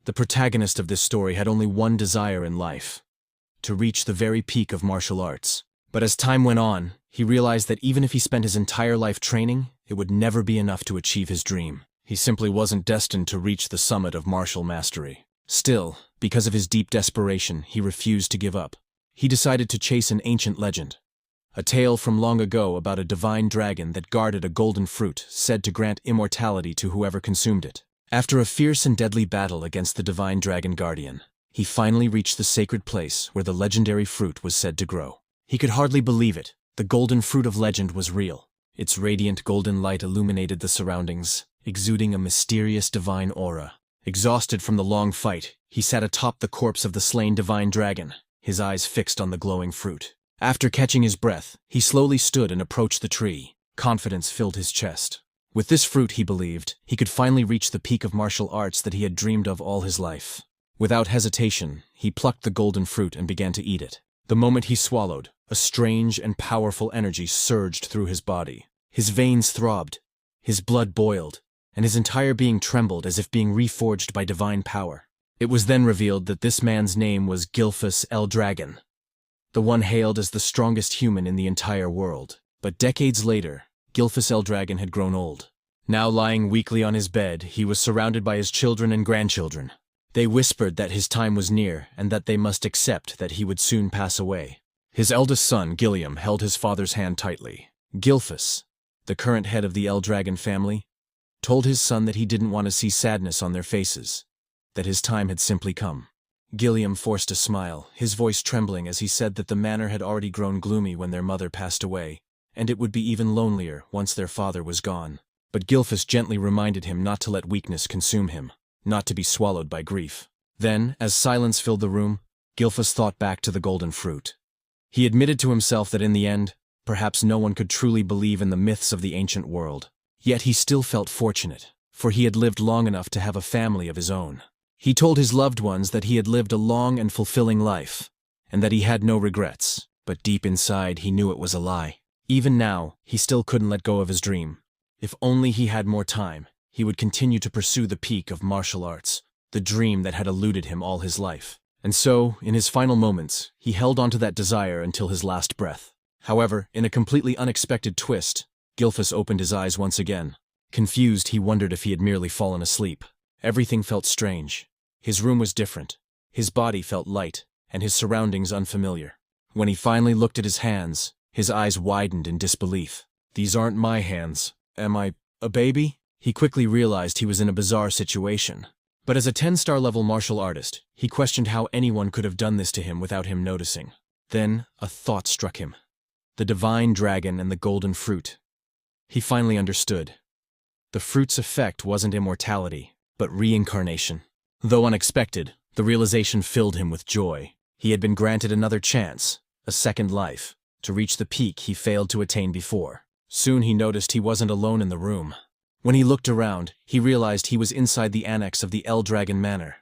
The protagonist of this story had only one desire in life: to reach the very peak of martial arts. But as time went on, he realized that even if he spent his entire life training, it would never be enough to achieve his dream. He simply wasn't destined to reach the summit of martial mastery. Still, because of his deep desperation, he refused to give up. He decided to chase an ancient legend, a tale from long ago about a divine dragon that guarded a golden fruit said to grant immortality to whoever consumed it. After a fierce and deadly battle against the divine dragon guardian, he finally reached the sacred place where the legendary fruit was said to grow. He could hardly believe it. The golden fruit of legend was real. Its radiant golden light illuminated the surroundings, exuding a mysterious divine aura. Exhausted from the long fight, he sat atop the corpse of the slain divine dragon, his eyes fixed on the glowing fruit. After catching his breath, he slowly stood and approached the tree. Confidence filled his chest. With this fruit, he believed, he could finally reach the peak of martial arts that he had dreamed of all his life. Without hesitation, he plucked the golden fruit and began to eat it. The moment he swallowed, a strange and powerful energy surged through his body. His veins throbbed, his blood boiled, and his entire being trembled as if being reforged by divine power. It was then revealed that this man's name was Gilfus L. Dragon, the one hailed as the strongest human in the entire world. But decades later, Gilfus L. Dragon had grown old. Now lying weakly on his bed, he was surrounded by his children and grandchildren. They whispered that his time was near and that they must accept that he would soon pass away. His eldest son, Gilliam, held his father's hand tightly. Gilfus, the current head of the L. Dragon family, told his son that he didn't want to see sadness on their faces, that his time had simply come. Gilliam forced a smile, his voice trembling as he said that the manor had already grown gloomy when their mother passed away, and it would be even lonelier once their father was gone. But Gilfus gently reminded him not to let weakness consume him, not to be swallowed by grief. Then, as silence filled the room, Gilfus thought back to the golden fruit. He admitted to himself that in the end, perhaps no one could truly believe in the myths of the ancient world. Yet he still felt fortunate, for he had lived long enough to have a family of his own. He told his loved ones that he had lived a long and fulfilling life, and that he had no regrets, but deep inside he knew it was a lie. Even now, he still couldn't let go of his dream. If only he had more time, he would continue to pursue the peak of martial arts, the dream that had eluded him all his life. And so, in his final moments, he held onto that desire until his last breath. However, in a completely unexpected twist, Gilfus opened his eyes once again. Confused, he wondered if he had merely fallen asleep. Everything felt strange. His room was different. His body felt light, and his surroundings unfamiliar. When he finally looked at his hands, his eyes widened in disbelief. "These aren't my hands. Am I a baby?" He quickly realized he was in a bizarre situation. But as a 10-star level martial artist, he questioned how anyone could have done this to him without him noticing. Then, a thought struck him. The divine dragon and the golden fruit. He finally understood. The fruit's effect wasn't immortality, but reincarnation. Though unexpected, the realization filled him with joy. He had been granted another chance, a second life, to reach the peak he failed to attain before. Soon he noticed he wasn't alone in the room. When he looked around, he realized he was inside the annex of the L. Dragon Manor.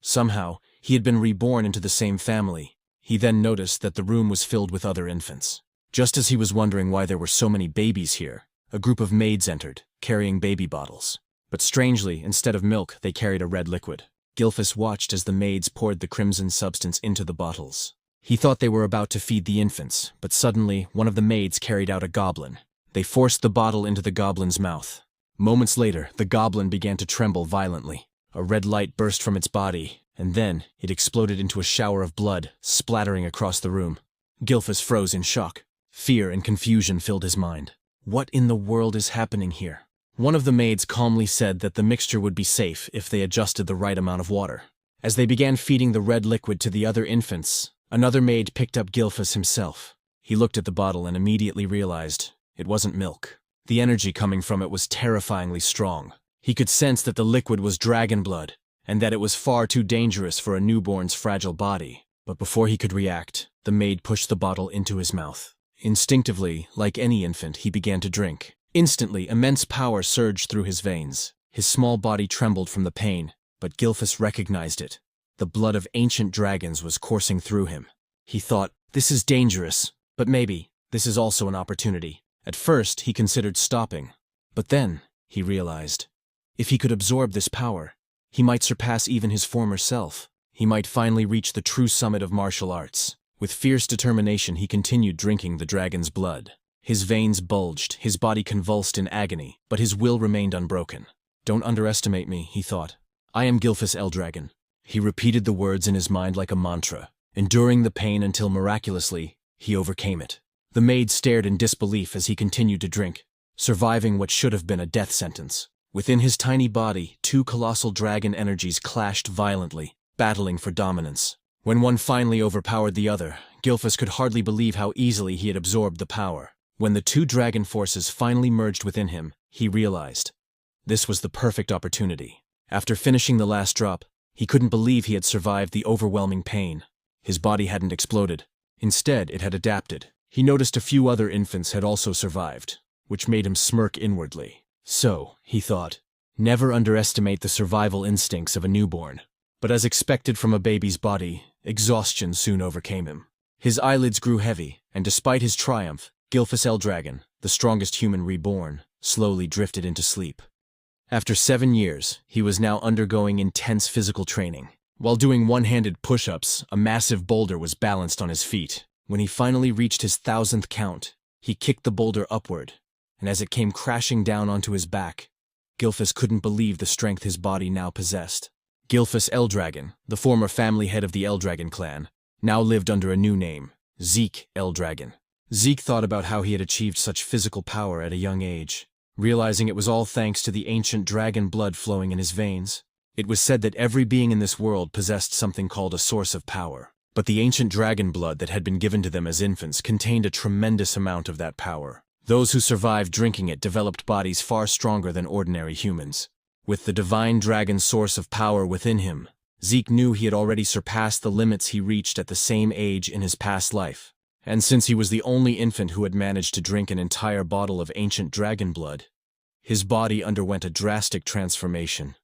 Somehow, he had been reborn into the same family. He then noticed that the room was filled with other infants. Just as he was wondering why there were so many babies here, a group of maids entered, carrying baby bottles. But strangely, instead of milk, they carried a red liquid. Gilfus watched as the maids poured the crimson substance into the bottles. He thought they were about to feed the infants, but suddenly, one of the maids carried out a goblin. They forced the bottle into the goblin's mouth. Moments later, the goblin began to tremble violently. A red light burst from its body, and then it exploded into a shower of blood, splattering across the room. Gilfus froze in shock. Fear and confusion filled his mind. What in the world is happening here? One of the maids calmly said that the mixture would be safe if they adjusted the right amount of water. As they began feeding the red liquid to the other infants, another maid picked up Gilfus himself. He looked at the bottle and immediately realized it wasn't milk. The energy coming from it was terrifyingly strong. He could sense that the liquid was dragon blood, and that it was far too dangerous for a newborn's fragile body. But before he could react, the maid pushed the bottle into his mouth. Instinctively, like any infant, he began to drink. Instantly, immense power surged through his veins. His small body trembled from the pain, but Gilfus recognized it. The blood of ancient dragons was coursing through him. He thought, "This is dangerous, but maybe this is also an opportunity." At first, he considered stopping, but then he realized, if he could absorb this power, He might surpass even his former self. He might finally reach the true summit of martial arts. With fierce determination, he continued drinking the dragon's blood. His veins bulged, his body convulsed in agony, but his will remained unbroken. "Don't underestimate me," he thought. "I am Gilfus Eldragon." He repeated the words in his mind like a mantra, enduring the pain until miraculously, he overcame it. The maid stared in disbelief as he continued to drink, surviving what should have been a death sentence. Within his tiny body, two colossal dragon energies clashed violently, battling for dominance. When one finally overpowered the other, Gilfus could hardly believe how easily he had absorbed the power. When the two dragon forces finally merged within him, he realized this was the perfect opportunity. After finishing the last drop, he couldn't believe he had survived the overwhelming pain. His body hadn't exploded. Instead, it had adapted. He noticed a few other infants had also survived, which made him smirk inwardly. So, he thought, never underestimate the survival instincts of a newborn. But as expected from a baby's body, exhaustion soon overcame him. His eyelids grew heavy, and despite his triumph, Gilfus Eldragon, the strongest human reborn, slowly drifted into sleep. After 7 years, he was now undergoing intense physical training. While doing one-handed push-ups, a massive boulder was balanced on his feet. When he finally reached his 1000th count, he kicked the boulder upward, and as it came crashing down onto his back, Gilfus couldn't believe the strength his body now possessed. Gilfus Eldragon, the former family head of the Eldragon clan, now lived under a new name, Zeke Eldragon. Zeke thought about how he had achieved such physical power at a young age, realizing it was all thanks to the ancient dragon blood flowing in his veins. It was said that every being in this world possessed something called a source of power, but the ancient dragon blood that had been given to them as infants contained a tremendous amount of that power. Those who survived drinking it developed bodies far stronger than ordinary humans. With the divine dragon source of power within him, Zeke knew he had already surpassed the limits he reached at the same age in his past life. And since he was the only infant who had managed to drink an entire bottle of ancient dragon blood, his body underwent a drastic transformation,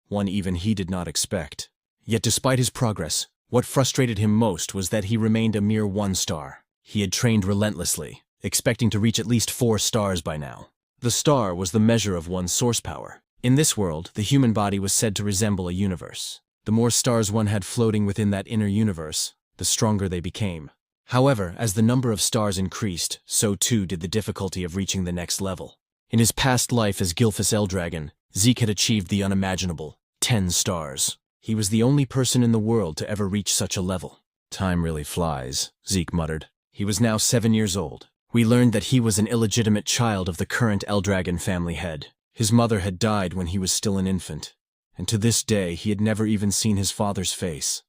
one even he did not expect. Yet despite his progress, what frustrated him most was that he remained a mere 1 star. He had trained relentlessly, expecting to reach at least 4 stars by now. The star was the measure of one's source power. In this world, the human body was said to resemble a universe. The more stars one had floating within that inner universe, the stronger they became. However, as the number of stars increased, so too did the difficulty of reaching the next level. In his past life as Gilfus Eldragon, Zeke had achieved the unimaginable, 10 stars. He was the only person in the world to ever reach such a level. "Time really flies," Zeke muttered. He was now 7 years old. We learned that he was an illegitimate child of the current Eldragon family head. His mother had died when he was still an infant, and to this day he had never even seen his father's face,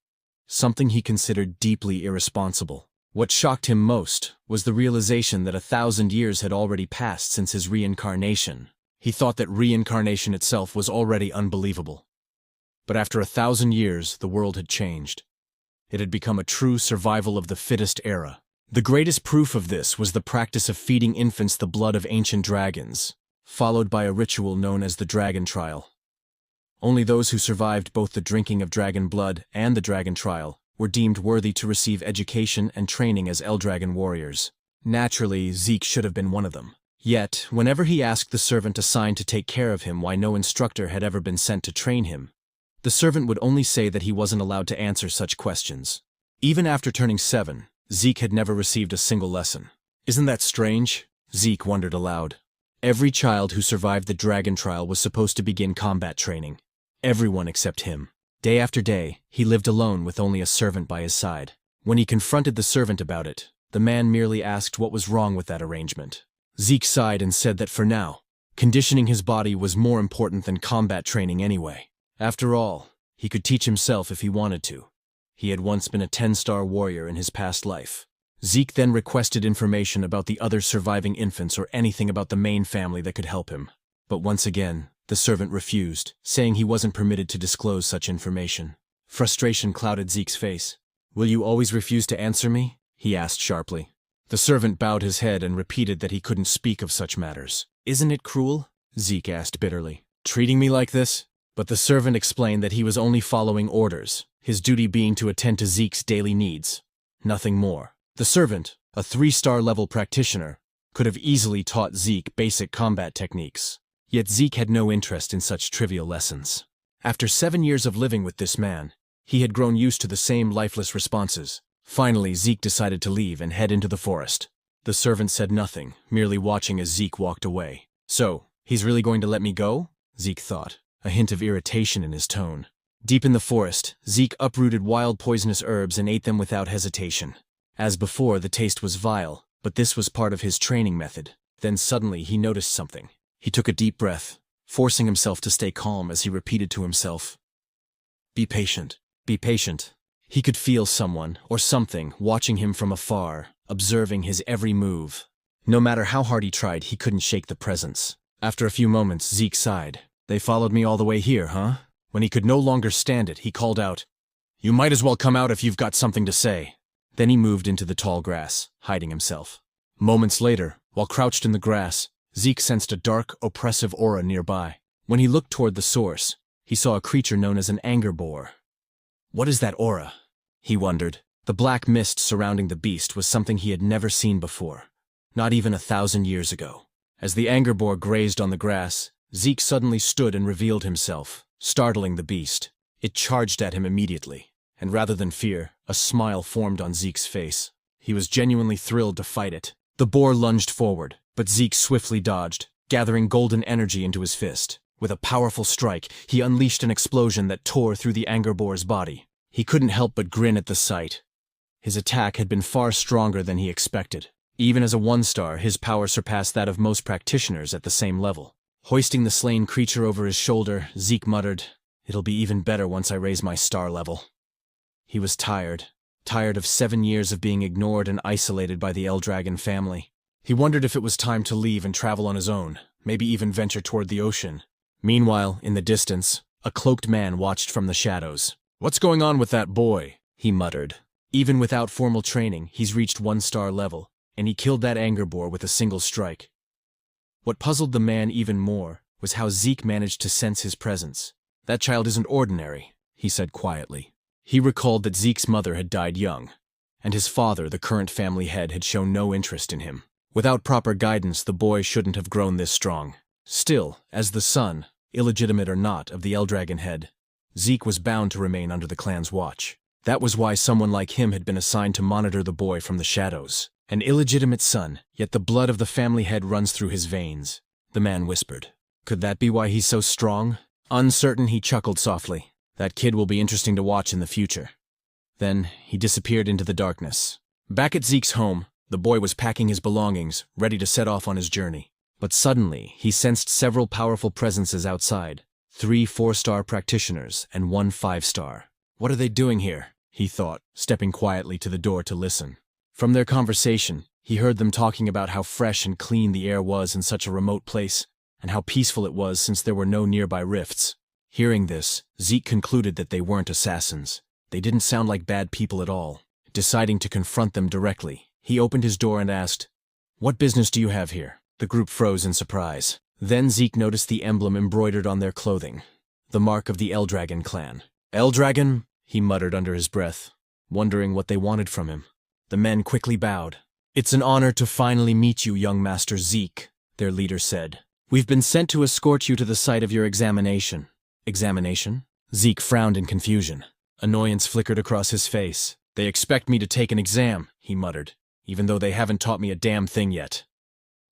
something he considered deeply irresponsible. What shocked him most was the realization that 1,000 years had already passed since his reincarnation. He thought that reincarnation itself was already unbelievable. But after 1,000 years, the world had changed. It had become a true survival of the fittest era. The greatest proof of this was the practice of feeding infants the blood of ancient dragons, followed by a ritual known as the Dragon Trial. Only those who survived both the drinking of dragon blood and the Dragon Trial were deemed worthy to receive education and training as Eldragon warriors. Naturally, Zeke should have been one of them. Yet, whenever he asked the servant assigned to take care of him why no instructor had ever been sent to train him, the servant would only say that he wasn't allowed to answer such questions. Even after turning 7, Zeke had never received a single lesson. "Isn't that strange?" Zeke wondered aloud. Every child who survived the Dragon Trial was supposed to begin combat training. Everyone except him. Day after day, he lived alone with only a servant by his side. When he confronted the servant about it, the man merely asked what was wrong with that arrangement. Zeke sighed and said that for now, conditioning his body was more important than combat training anyway. After all, he could teach himself if he wanted to. He had once been a 10-star warrior in his past life. Zeke then requested information about the other surviving infants or anything about the main family that could help him. But once again, the servant refused, saying he wasn't permitted to disclose such information. Frustration clouded Zeke's face. "Will you always refuse to answer me?" he asked sharply. The servant bowed his head and repeated that he couldn't speak of such matters. "Isn't it cruel?" Zeke asked bitterly. "Treating me like this?" But the servant explained that he was only following orders, his duty being to attend to Zeke's daily needs. Nothing more. The servant, a 3-star level practitioner, could have easily taught Zeke basic combat techniques. Yet Zeke had no interest in such trivial lessons. After 7 years of living with this man, he had grown used to the same lifeless responses. Finally, Zeke decided to leave and head into the forest. The servant said nothing, merely watching as Zeke walked away. So, he's really going to let me go? Zeke thought, a hint of irritation in his tone. Deep in the forest, Zeke uprooted wild poisonous herbs and ate them without hesitation. As before, the taste was vile, but this was part of his training method. Then suddenly he noticed something. He took a deep breath, forcing himself to stay calm as he repeated to himself, "Be patient, be patient." He could feel someone, or something, watching him from afar, observing his every move. No matter how hard he tried, he couldn't shake the presence. After a few moments, Zeke sighed. "They followed me all the way here, huh?" When he could no longer stand it, he called out, "You might as well come out if you've got something to say." Then he moved into the tall grass, hiding himself. Moments later, while crouched in the grass, Zeke sensed a dark, oppressive aura nearby. When he looked toward the source, he saw a creature known as an anger boar. What is that aura? He wondered. The black mist surrounding the beast was something he had never seen before, not even 1,000 years ago. As the anger boar grazed on the grass, Zeke suddenly stood and revealed himself, startling the beast. It charged at him immediately, and rather than fear, a smile formed on Zeke's face. He was genuinely thrilled to fight it. The boar lunged forward, but Zeke swiftly dodged, gathering golden energy into his fist. With a powerful strike, he unleashed an explosion that tore through the anger boar's body. He couldn't help but grin at the sight. His attack had been far stronger than he expected. Even as a 1-star, his power surpassed that of most practitioners at the same level. Hoisting the slain creature over his shoulder, Zeke muttered, "It'll be even better once I raise my star level." He was tired of 7 years of being ignored and isolated by the Eldragon family. He wondered if it was time to leave and travel on his own, maybe even venture toward the ocean. Meanwhile, in the distance, a cloaked man watched from the shadows. "What's going on with that boy?" he muttered. Even without formal training, he's reached 1-star level, and he killed that anger boar with a single strike. What puzzled the man even more was how Zeke managed to sense his presence. "That child isn't ordinary," he said quietly. He recalled that Zeke's mother had died young, and his father, the current family head, had shown no interest in him. Without proper guidance, the boy shouldn't have grown this strong. Still, as the son, illegitimate or not, of the Eldragon head, Zeke was bound to remain under the clan's watch. That was why someone like him had been assigned to monitor the boy from the shadows. An illegitimate son, yet the blood of the family head runs through his veins, the man whispered. Could that be why he's so strong? Uncertain, he chuckled softly. That kid will be interesting to watch in the future. Then he disappeared into the darkness. Back at Zeke's home, the boy was packing his belongings, ready to set off on his journey. But suddenly, he sensed several powerful presences outside. 3 4-star practitioners and 1 5-star. What are they doing here? He thought, stepping quietly to the door to listen. From their conversation, he heard them talking about how fresh and clean the air was in such a remote place, and how peaceful it was since there were no nearby rifts. Hearing this, Zeke concluded that they weren't assassins. They didn't sound like bad people at all. Deciding to confront them directly, he opened his door and asked, "What business do you have here?" The group froze in surprise. Then Zeke noticed the emblem embroidered on their clothing, the mark of the Eldragon clan. "Eldragon?" he muttered under his breath, wondering what they wanted from him. The men quickly bowed. "It's an honor to finally meet you, young Master Zeke," their leader said. "We've been sent to escort you to the site of your examination." Examination? Zeke frowned in confusion. Annoyance flickered across his face. "They expect me to take an exam," he muttered, "even though they haven't taught me a damn thing yet."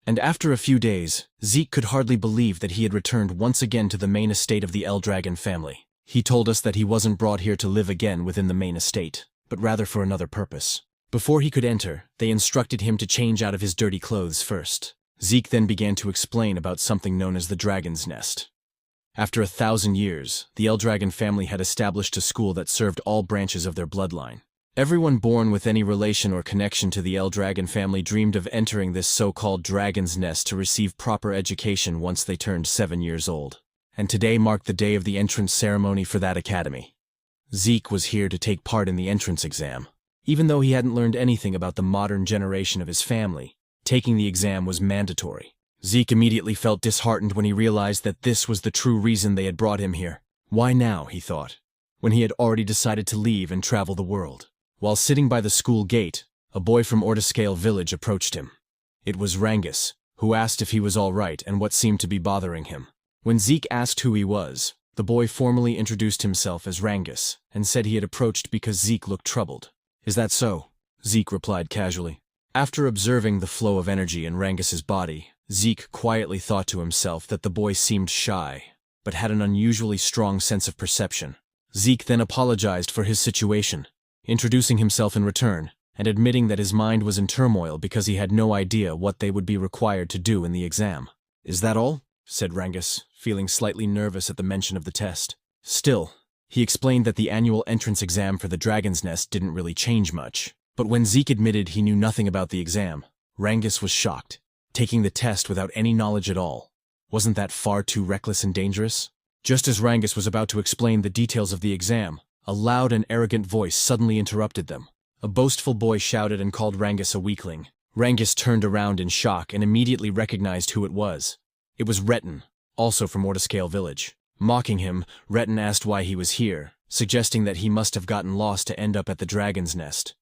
And after a few days, Zeke could hardly believe that he had returned once again to the main estate of the Eldragon family. He told us that he wasn't brought here to live again within the main estate, but rather for another purpose. Before he could enter, they instructed him to change out of his dirty clothes first. Zeke then began to explain about something known as the Dragon's Nest. After 1,000 years, the Eldragon family had established a school that served all branches of their bloodline. Everyone born with any relation or connection to the Eldragon family dreamed of entering this so-called Dragon's Nest to receive proper education once they turned 7 years old. And today marked the day of the entrance ceremony for that academy. Zeke was here to take part in the entrance exam. Even though he hadn't learned anything about the modern generation of his family, taking the exam was mandatory. Zeke immediately felt disheartened when he realized that this was the true reason they had brought him here. Why now, he thought, when he had already decided to leave and travel the world? While sitting by the school gate, a boy from Ortiscale village approached him. It was Rangus, who asked if he was all right and what seemed to be bothering him. When Zeke asked who he was, The boy formally introduced himself as Rangus, and said he had approached because Zeke looked troubled. "Is that so?" Zeke replied casually. After observing the flow of energy in Rangus's body, Zeke quietly thought to himself that the boy seemed shy, but had an unusually strong sense of perception. Zeke then apologized for his situation, introducing himself in return, and admitting that his mind was in turmoil because he had no idea what they would be required to do in the exam. "Is that all?" said Rangus, feeling slightly nervous at the mention of the test. Still, he explained that the annual entrance exam for the Dragon's Nest didn't really change much. But when Zeke admitted he knew nothing about the exam, Rangus was shocked. Taking the test without any knowledge at all. Wasn't that far too reckless and dangerous? Just as Rangus was about to explain the details of the exam, a loud and arrogant voice suddenly interrupted them. A boastful boy shouted and called Rangus a weakling. Rangus turned around in shock and immediately recognized who it was. It was Retin, also from Ortiscale Village. Mocking him, Retin asked why he was here, suggesting that he must have gotten lost to end up at the Dragon's Nest.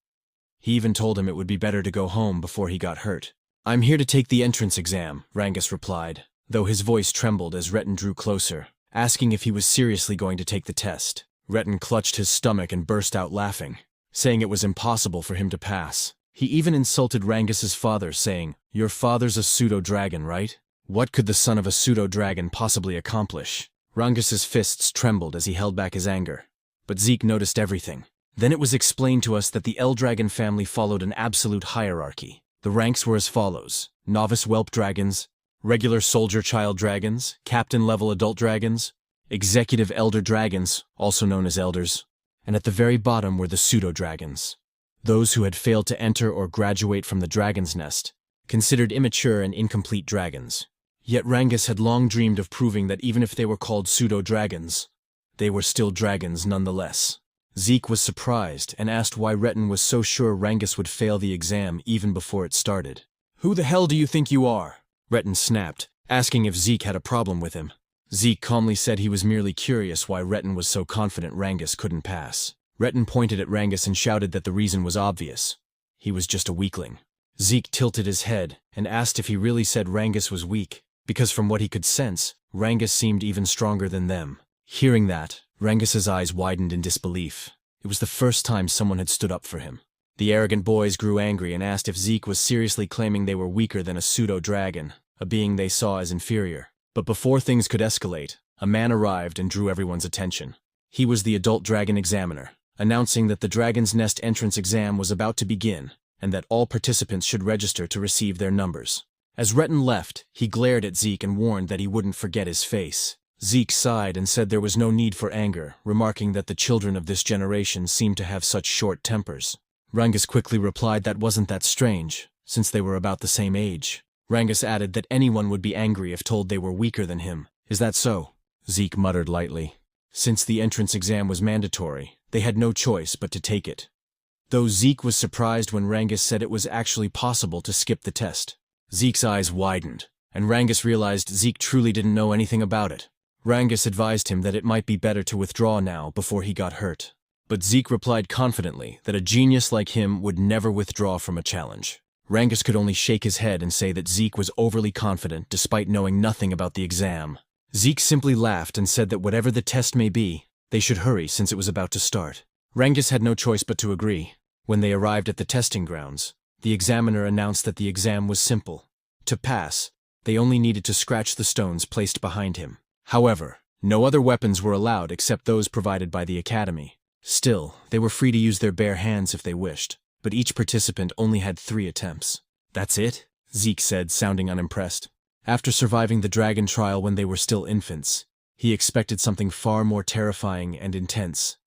He even told him it would be better to go home before he got hurt. "I'm here to take the entrance exam," Rangus replied, though his voice trembled as Retin drew closer, asking if he was seriously going to take the test. Retin clutched his stomach and burst out laughing, saying it was impossible for him to pass. He even insulted Rangus's father, saying, "Your father's a pseudo-dragon, right? What could the son of a pseudo-dragon possibly accomplish?" Rangus's fists trembled as he held back his anger. But Zeke noticed everything. Then it was explained to us that the Eldragon family followed an absolute hierarchy. The ranks were as follows: novice whelp dragons, regular soldier child dragons, captain-level adult dragons, executive elder dragons, also known as elders, and at the very bottom were the pseudo-dragons. Those who had failed to enter or graduate from the Dragon's Nest, considered immature and incomplete dragons. Yet Rangus had long dreamed of proving that even if they were called pseudo-dragons, they were still dragons nonetheless. Zeke was surprised and asked why Retin was so sure Rangus would fail the exam even before it started. "Who the hell do you think you are?" Retin snapped, asking if Zeke had a problem with him. Zeke calmly said he was merely curious why Retin was so confident Rangus couldn't pass. Retin pointed at Rangus and shouted that the reason was obvious. He was just a weakling. Zeke tilted his head and asked if he really said Rangus was weak, because from what he could sense, Rangus seemed even stronger than them. Hearing that, Rangus's eyes widened in disbelief. It was the first time someone had stood up for him. The arrogant boys grew angry and asked if Zeke was seriously claiming they were weaker than a pseudo-dragon, a being they saw as inferior. But before things could escalate, a man arrived and drew everyone's attention. He was the adult dragon examiner, announcing that the Dragon's Nest entrance exam was about to begin, and that all participants should register to receive their numbers. As Retin left, he glared at Zeke and warned that he wouldn't forget his face. Zeke sighed and said there was no need for anger, remarking that the children of this generation seemed to have such short tempers. Rangus quickly replied that wasn't that strange, since they were about the same age. Rangus added that anyone would be angry if told they were weaker than him. "Is that so?" Zeke muttered lightly. Since the entrance exam was mandatory, they had no choice but to take it. Though Zeke was surprised when Rangus said it was actually possible to skip the test. Zeke's eyes widened, and Rangus realized Zeke truly didn't know anything about it. Rangus advised him that it might be better to withdraw now before he got hurt. But Zeke replied confidently that a genius like him would never withdraw from a challenge. Rangus could only shake his head and say that Zeke was overly confident despite knowing nothing about the exam. Zeke simply laughed and said that whatever the test may be, they should hurry since it was about to start. Rangus had no choice but to agree. When they arrived at the testing grounds, the examiner announced that the exam was simple. To pass, they only needed to scratch the stones placed behind him. However, no other weapons were allowed except those provided by the academy. Still, they were free to use their bare hands if they wished, but each participant only had 3 attempts. "That's it?" Zeke said, sounding unimpressed. After surviving the dragon trial when they were still infants, he expected something far more terrifying and intense.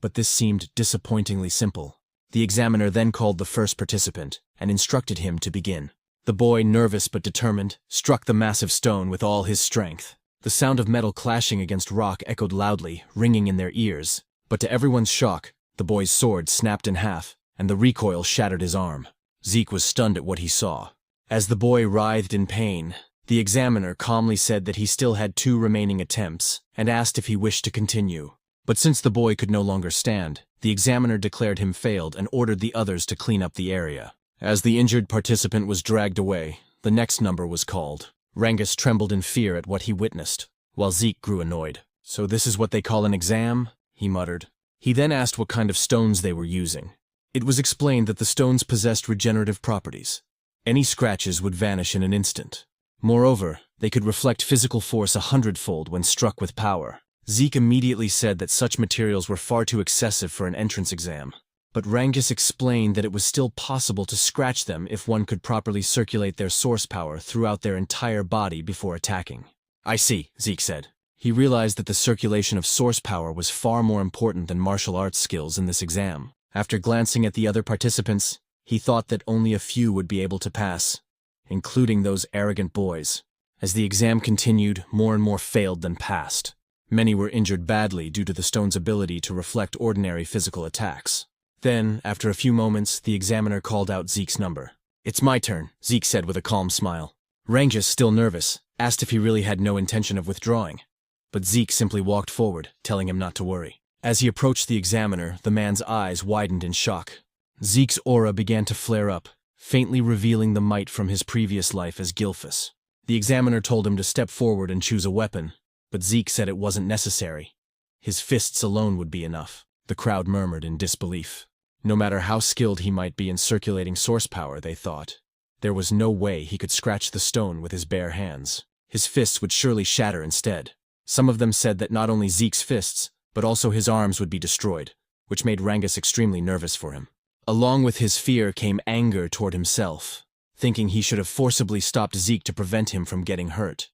But this seemed disappointingly simple. The examiner then called the first participant and instructed him to begin. The boy, nervous but determined, struck the massive stone with all his strength. The sound of metal clashing against rock echoed loudly, ringing in their ears. But to everyone's shock, the boy's sword snapped in half, and the recoil shattered his arm. Zeke was stunned at what he saw. As the boy writhed in pain, the examiner calmly said that he still had 2 remaining attempts, and asked if he wished to continue. But since the boy could no longer stand, the examiner declared him failed and ordered the others to clean up the area. As the injured participant was dragged away, the next number was called. Rangus trembled in fear at what he witnessed, while Zeke grew annoyed. "So this is what they call an exam?" he muttered. He then asked what kind of stones they were using. It was explained that the stones possessed regenerative properties. Any scratches would vanish in an instant. Moreover, they could reflect physical force 100-fold when struck with power. Zeke immediately said that such materials were far too excessive for an entrance exam. But Rangus explained that it was still possible to scratch them if one could properly circulate their source power throughout their entire body before attacking. "I see," Zeke said. He realized that the circulation of source power was far more important than martial arts skills in this exam. After glancing at the other participants, he thought that only a few would be able to pass, including those arrogant boys. As the exam continued, more and more failed than passed. Many were injured badly due to the stone's ability to reflect ordinary physical attacks. Then, after a few moments, the examiner called out Zeke's number. "It's my turn," Zeke said with a calm smile. Rangus, still nervous, asked if he really had no intention of withdrawing. But Zeke simply walked forward, telling him not to worry. As he approached the examiner, the man's eyes widened in shock. Zeke's aura began to flare up, faintly revealing the might from his previous life as Gilphus. The examiner told him to step forward and choose a weapon, but Zeke said it wasn't necessary. His fists alone would be enough. The crowd murmured in disbelief. No matter how skilled he might be in circulating source power, they thought, there was no way he could scratch the stone with his bare hands. His fists would surely shatter instead. Some of them said that not only Zeke's fists, but also his arms would be destroyed, which made Rangus extremely nervous for him. Along with his fear came anger toward himself, thinking he should have forcibly stopped Zeke to prevent him from getting hurt.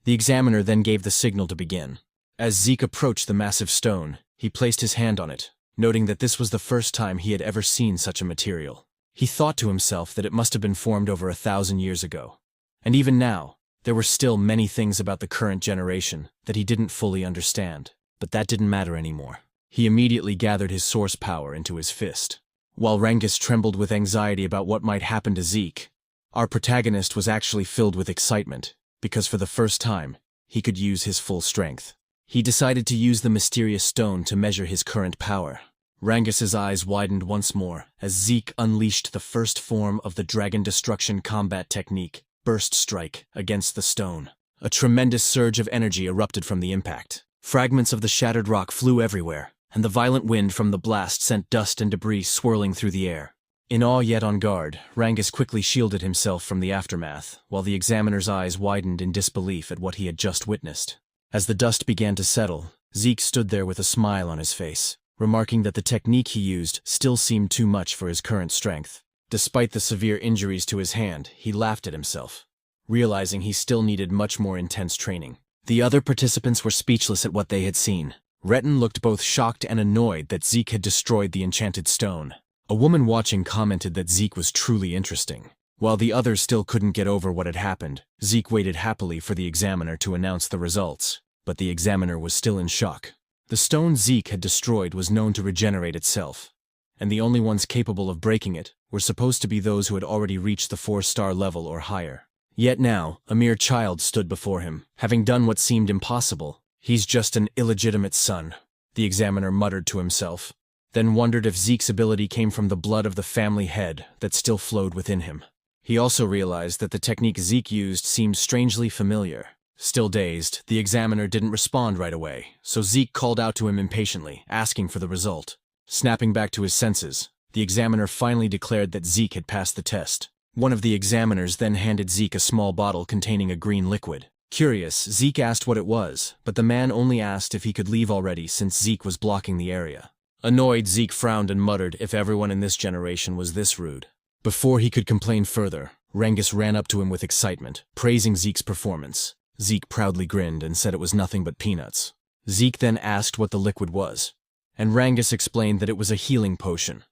The examiner then gave the signal to begin. As Zeke approached the massive stone, he placed his hand on it, noting that this was the first time he had ever seen such a material. He thought to himself that it must have been formed over 1,000 years ago. And even now, there were still many things about the current generation that he didn't fully understand. But that didn't matter anymore. He immediately gathered his source power into his fist. While Rangus trembled with anxiety about what might happen to Zeke, our protagonist was actually filled with excitement, because for the first time, he could use his full strength. He decided to use the mysterious stone to measure his current power. Rangus's eyes widened once more as Zeke unleashed the first form of the Dragon Destruction combat technique, Burst Strike, against the stone. A tremendous surge of energy erupted from the impact. Fragments of the shattered rock flew everywhere, and the violent wind from the blast sent dust and debris swirling through the air. In awe yet on guard, Rangus quickly shielded himself from the aftermath, while the examiner's eyes widened in disbelief at what he had just witnessed. As the dust began to settle, Zeke stood there with a smile on his face, remarking that the technique he used still seemed too much for his current strength. Despite the severe injuries to his hand, he laughed at himself, realizing he still needed much more intense training. The other participants were speechless at what they had seen. Retin looked both shocked and annoyed that Zeke had destroyed the enchanted stone. A woman watching commented that Zeke was truly interesting. While the others still couldn't get over what had happened, Zeke waited happily for the examiner to announce the results. But the examiner was still in shock. The stone Zeke had destroyed was known to regenerate itself, and the only ones capable of breaking it were supposed to be those who had already reached the 4-star level or higher. Yet now, a mere child stood before him, having done what seemed impossible. "He's just an illegitimate son," the examiner muttered to himself, then wondered if Zeke's ability came from the blood of the family head that still flowed within him. He also realized that the technique Zeke used seemed strangely familiar. Still dazed, the examiner didn't respond right away, so Zeke called out to him impatiently, asking for the result. Snapping back to his senses, the examiner finally declared that Zeke had passed the test. One of the examiners then handed Zeke a small bottle containing a green liquid. Curious, Zeke asked what it was, but the man only asked if he could leave already since Zeke was blocking the area. Annoyed, Zeke frowned and muttered if everyone in this generation was this rude. Before he could complain further, Rangus ran up to him with excitement, praising Zeke's performance. Zeke proudly grinned and said it was nothing but peanuts. Zeke then asked what the liquid was, and Rangus explained that it was a healing potion,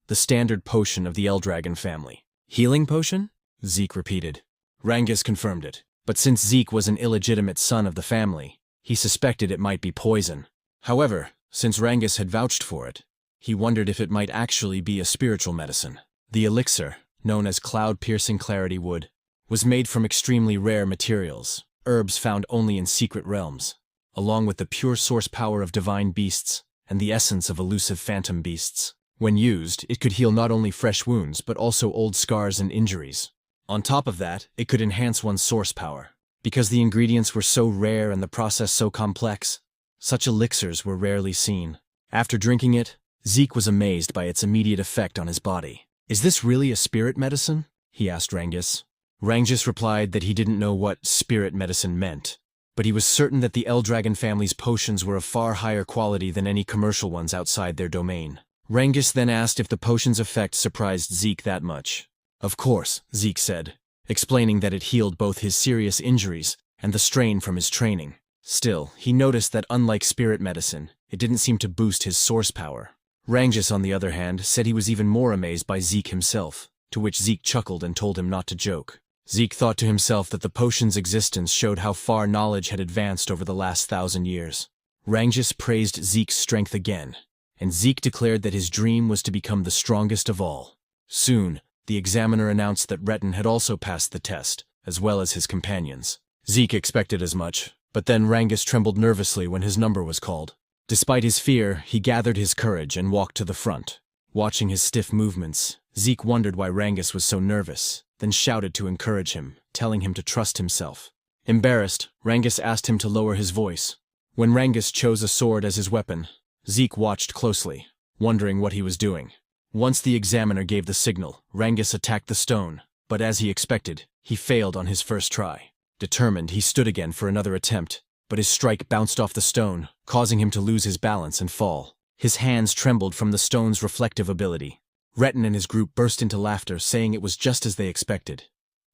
the standard potion of the Eldragon family. "Healing potion?" Zeke repeated. Rangus confirmed it, but since Zeke was an illegitimate son of the family, he suspected it might be poison. However, since Rangus had vouched for it, he wondered if it might actually be a spiritual medicine. The elixir, known as Cloud-Piercing Clarity Wood, was made from extremely rare materials, herbs found only in secret realms, along with the pure source power of divine beasts and the essence of elusive phantom beasts. When used, it could heal not only fresh wounds but also old scars and injuries. On top of that, it could enhance one's source power. Because the ingredients were so rare and the process so complex, Such elixirs were rarely seen. After drinking it, Zeke was amazed by its immediate effect on his body. "Is this really a spirit medicine?" he asked Rangus. Rangus replied that he didn't know what spirit medicine meant, but he was certain that the Eldragon family's potions were of far higher quality than any commercial ones outside their domain. Rangus then asked if the potion's effect surprised Zeke that much. "Of course," Zeke said, explaining that it healed both his serious injuries and the strain from his training. Still, he noticed that unlike spirit medicine, it didn't seem to boost his source power. Rangus, on the other hand, said he was even more amazed by Zeke himself, to which Zeke chuckled and told him not to joke. Zeke thought to himself that the potion's existence showed how far knowledge had advanced over the last 1,000 years. Rangus praised Zeke's strength again, and Zeke declared that his dream was to become the strongest of all. Soon, the examiner announced that Retin had also passed the test, as well as his companions. Zeke expected as much, but then Rangus trembled nervously when his number was called. Despite his fear, he gathered his courage and walked to the front. Watching his stiff movements, Zeke wondered why Rangus was so nervous, then shouted to encourage him, telling him to trust himself. Embarrassed, Rangus asked him to lower his voice. When Rangus chose a sword as his weapon, Zeke watched closely, wondering what he was doing. Once the examiner gave the signal, Rangus attacked the stone, but as he expected, he failed on his first try. Determined, he stood again for another attempt, but his strike bounced off the stone, causing him to lose his balance and fall. His hands trembled from the stone's reflective ability. Retin and his group burst into laughter, saying it was just as they expected.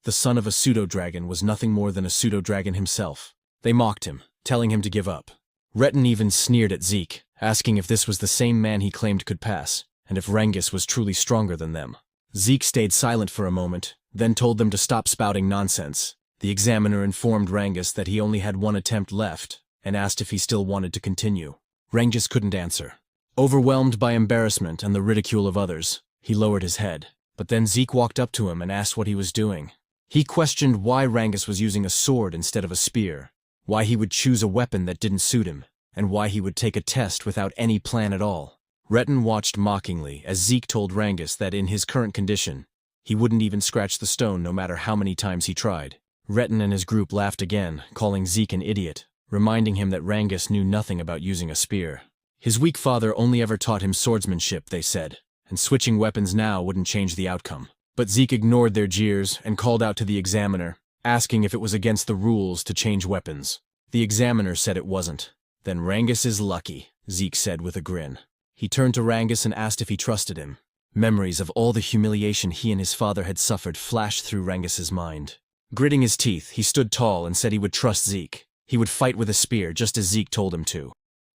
The son of a pseudo-dragon was nothing more than a pseudo-dragon himself. They mocked him, telling him to give up. Retin even sneered at Zeke, asking if this was the same man he claimed could pass, and if Rangus was truly stronger than them. Zeke stayed silent for a moment, then told them to stop spouting nonsense. The examiner informed Rangus that he only had one attempt left, and asked if he still wanted to continue. Rangus couldn't answer. Overwhelmed by embarrassment and the ridicule of others, he lowered his head. But then Zeke walked up to him and asked what he was doing. He questioned why Rangus was using a sword instead of a spear, why he would choose a weapon that didn't suit him, and why he would take a test without any plan at all. Retin watched mockingly as Zeke told Rangus that in his current condition, he wouldn't even scratch the stone no matter how many times he tried. Retin and his group laughed again, calling Zeke an idiot, reminding him that Rangus knew nothing about using a spear. His weak father only ever taught him swordsmanship, they said, and switching weapons now wouldn't change the outcome. But Zeke ignored their jeers and called out to the examiner, asking if it was against the rules to change weapons. The examiner said it wasn't. "Then Rangus is lucky," Zeke said with a grin. He turned to Rangus and asked if he trusted him. Memories of all the humiliation he and his father had suffered flashed through Rangus's mind. Gritting his teeth, he stood tall and said he would trust Zeke. He would fight with a spear just as Zeke told him to.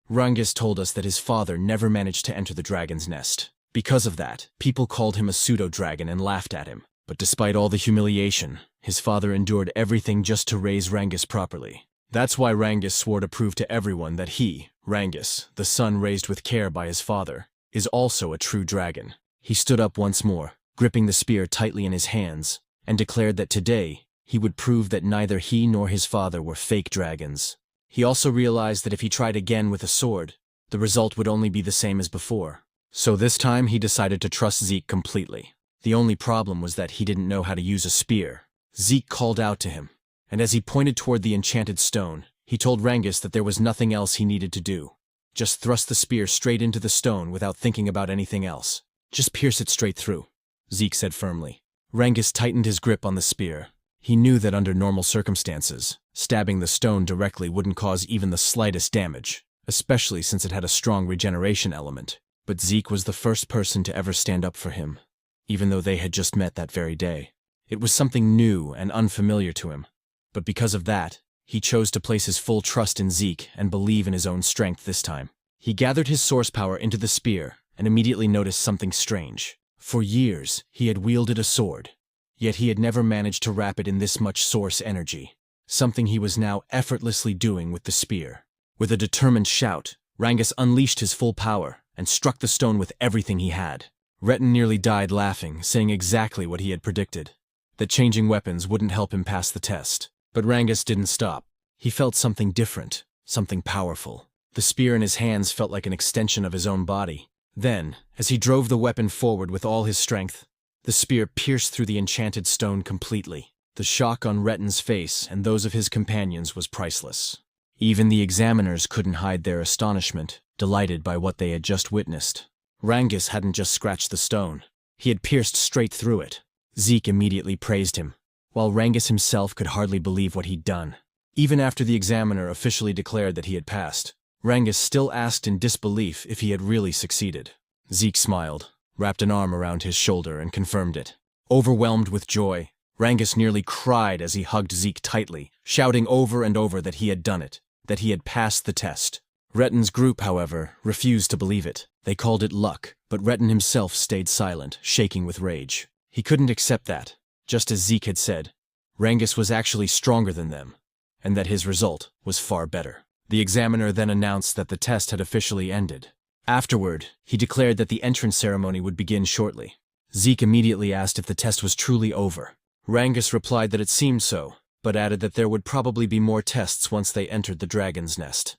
Rangus told us that his father never managed to enter the dragon's nest. Because of that, people called him a pseudo-dragon and laughed at him. But despite all the humiliation, his father endured everything just to raise Rangus properly. That's why Rangus swore to prove to everyone that he, Rangus, the son raised with care by his father, is also a true dragon. He stood up once more, gripping the spear tightly in his hands, and declared that today, he would prove that neither he nor his father were fake dragons. He also realized that if he tried again with a sword, the result would only be the same as before. So this time he decided to trust Zeke completely. The only problem was that he didn't know how to use a spear. Zeke called out to him, and as he pointed toward the enchanted stone, he told Rangus that there was nothing else he needed to do. Just thrust the spear straight into the stone without thinking about anything else. "Just pierce it straight through," Zeke said firmly. Rangus tightened his grip on the spear. He knew that under normal circumstances, stabbing the stone directly wouldn't cause even the slightest damage, especially since it had a strong regeneration element. But Zeke was the first person to ever stand up for him, even though they had just met that very day. It was something new and unfamiliar to him, but because of that, he chose to place his full trust in Zeke and believe in his own strength this time. He gathered his source power into the spear and immediately noticed something strange. For years, he had wielded a sword, yet he had never managed to wrap it in this much source energy, something he was now effortlessly doing with the spear. With a determined shout, Rangus unleashed his full power and struck the stone with everything he had. Retin nearly died laughing, saying exactly what he had predicted, that changing weapons wouldn't help him pass the test. But Rangus didn't stop. He felt something different, something powerful. The spear in his hands felt like an extension of his own body. Then, as he drove the weapon forward with all his strength, the spear pierced through the enchanted stone completely. The shock on Retin's face and those of his companions was priceless. Even the examiners couldn't hide their astonishment, delighted by what they had just witnessed. Rangus hadn't just scratched the stone. He had pierced straight through it. Zeke immediately praised him, while Rangus himself could hardly believe what he'd done. Even after the examiner officially declared that he had passed, Rangus still asked in disbelief if he had really succeeded. Zeke smiled, wrapped an arm around his shoulder, and confirmed it. Overwhelmed with joy, Rangus nearly cried as he hugged Zeke tightly, shouting over and over that he had done it, that he had passed the test. Retten's group, however, refused to believe it. They called it luck, but Retten himself stayed silent, shaking with rage. He couldn't accept that. Just as Zeke had said, Rangus was actually stronger than them, and that his result was far better. The examiner then announced that the test had officially ended. Afterward, he declared that the entrance ceremony would begin shortly. Zeke immediately asked if the test was truly over. Rangus replied that it seemed so, but added that there would probably be more tests once they entered the dragon's nest.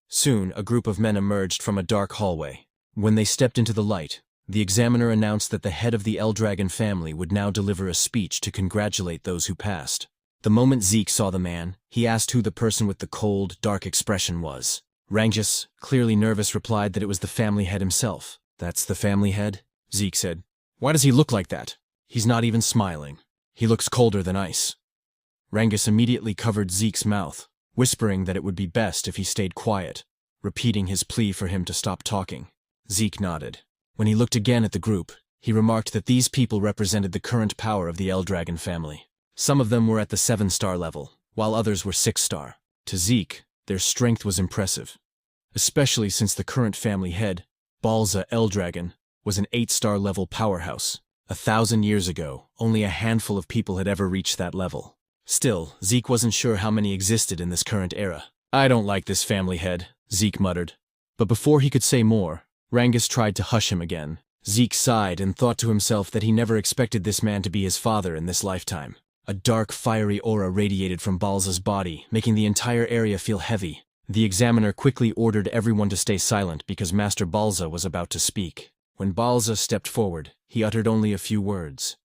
Soon, a group of men emerged from a dark hallway. When they stepped into the light, the examiner announced that the head of the Eldragon family would now deliver a speech to congratulate those who passed. The moment Zeke saw the man, he asked who the person with the cold, dark expression was. Rangus, clearly nervous, replied that it was the family head himself. "That's the family head?" Zeke said. "Why does he look like that? He's not even smiling. He looks colder than ice." Rangus immediately covered Zeke's mouth, whispering that it would be best if he stayed quiet, repeating his plea for him to stop talking. Zeke nodded. When he looked again at the group, he remarked that these people represented the current power of the Eldragon family. Some of them were at the 7-star level, while others were 6-star. To Zeke, their strength was impressive, especially since the current family head, Balza Eldragon, was an 8-star level powerhouse. 1,000 years ago, only a handful of people had ever reached that level. Still, Zeke wasn't sure how many existed in this current era. "I don't like this family head," Zeke muttered. But before he could say more, Rangus tried to hush him again. Zeke sighed and thought to himself that he never expected this man to be his father in this lifetime. A dark, fiery aura radiated from Balza's body, making the entire area feel heavy. The examiner quickly ordered everyone to stay silent because Master Balza was about to speak. When Balza stepped forward, he uttered only a few words.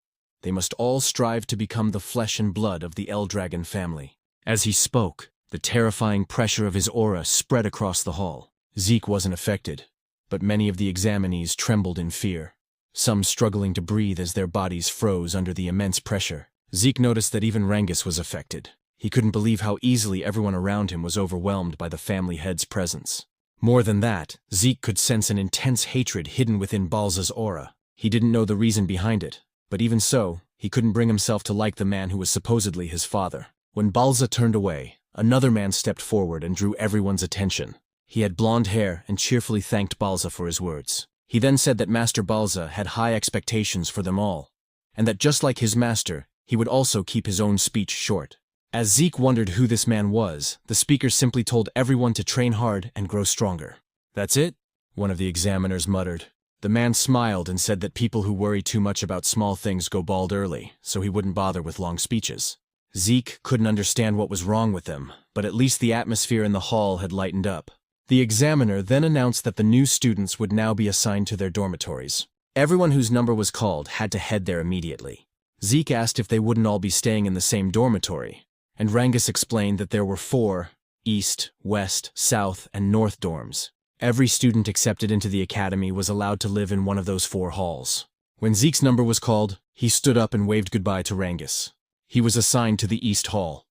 They must all strive to become the flesh and blood of the Eldragon family. As he spoke, the terrifying pressure of his aura spread across the hall. Zeke wasn't affected, but many of the examinees trembled in fear, some struggling to breathe as their bodies froze under the immense pressure. Zeke noticed that even Rangus was affected. He couldn't believe how easily everyone around him was overwhelmed by the family head's presence. More than that, Zeke could sense an intense hatred hidden within Balza's aura. He didn't know the reason behind it, but even so, he couldn't bring himself to like the man who was supposedly his father. When Balza turned away, another man stepped forward and drew everyone's attention. He had blonde hair and cheerfully thanked Balza for his words. He then said that Master Balza had high expectations for them all, and that just like his master, he would also keep his own speech short. As Zeke wondered who this man was, the speaker simply told everyone to train hard and grow stronger. "That's it?" one of the examiners muttered. The man smiled and said that people who worry too much about small things go bald early, so he wouldn't bother with long speeches. Zeke couldn't understand what was wrong with them, but at least the atmosphere in the hall had lightened up. The examiner then announced that the new students would now be assigned to their dormitories. Everyone whose number was called had to head there immediately. Zeke asked if they wouldn't all be staying in the same dormitory, and Rangus explained that there were 4 East, West, South, and North dorms. Every student accepted into the academy was allowed to live in one of those 4 halls. When Zeke's number was called, he stood up and waved goodbye to Rangus. He was assigned to the East Hall.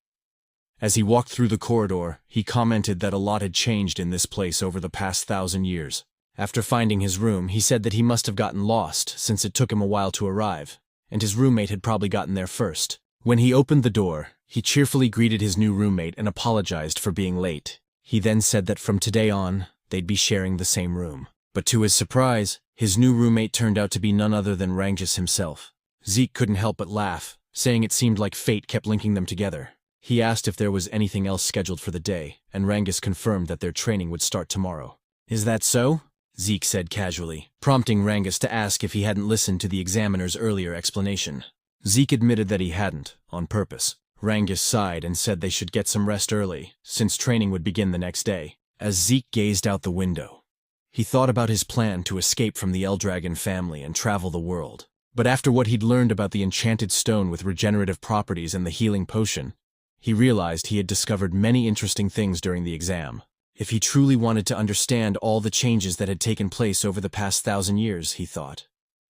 As he walked through the corridor, he commented that a lot had changed in this place over the past 1,000 years. After finding his room, he said that he must have gotten lost since it took him a while to arrive, and his roommate had probably gotten there first. When he opened the door, he cheerfully greeted his new roommate and apologized for being late. He then said that from today on, they'd be sharing the same room. But to his surprise, his new roommate turned out to be none other than Rangus himself. Zeke couldn't help but laugh, saying it seemed like fate kept linking them together. He asked if there was anything else scheduled for the day, and Rangus confirmed that their training would start tomorrow. "Is that so?" Zeke said casually, prompting Rangus to ask if he hadn't listened to the examiner's earlier explanation. Zeke admitted that he hadn't, on purpose. Rangus sighed and said they should get some rest early, since training would begin the next day. As Zeke gazed out the window, he thought about his plan to escape from the Eldragon family and travel the world. But after what he'd learned about the enchanted stone with regenerative properties and the healing potion, He realized he had discovered many interesting things during the exam. If he truly wanted to understand all the changes that had taken place over the past 1,000 years, he thought,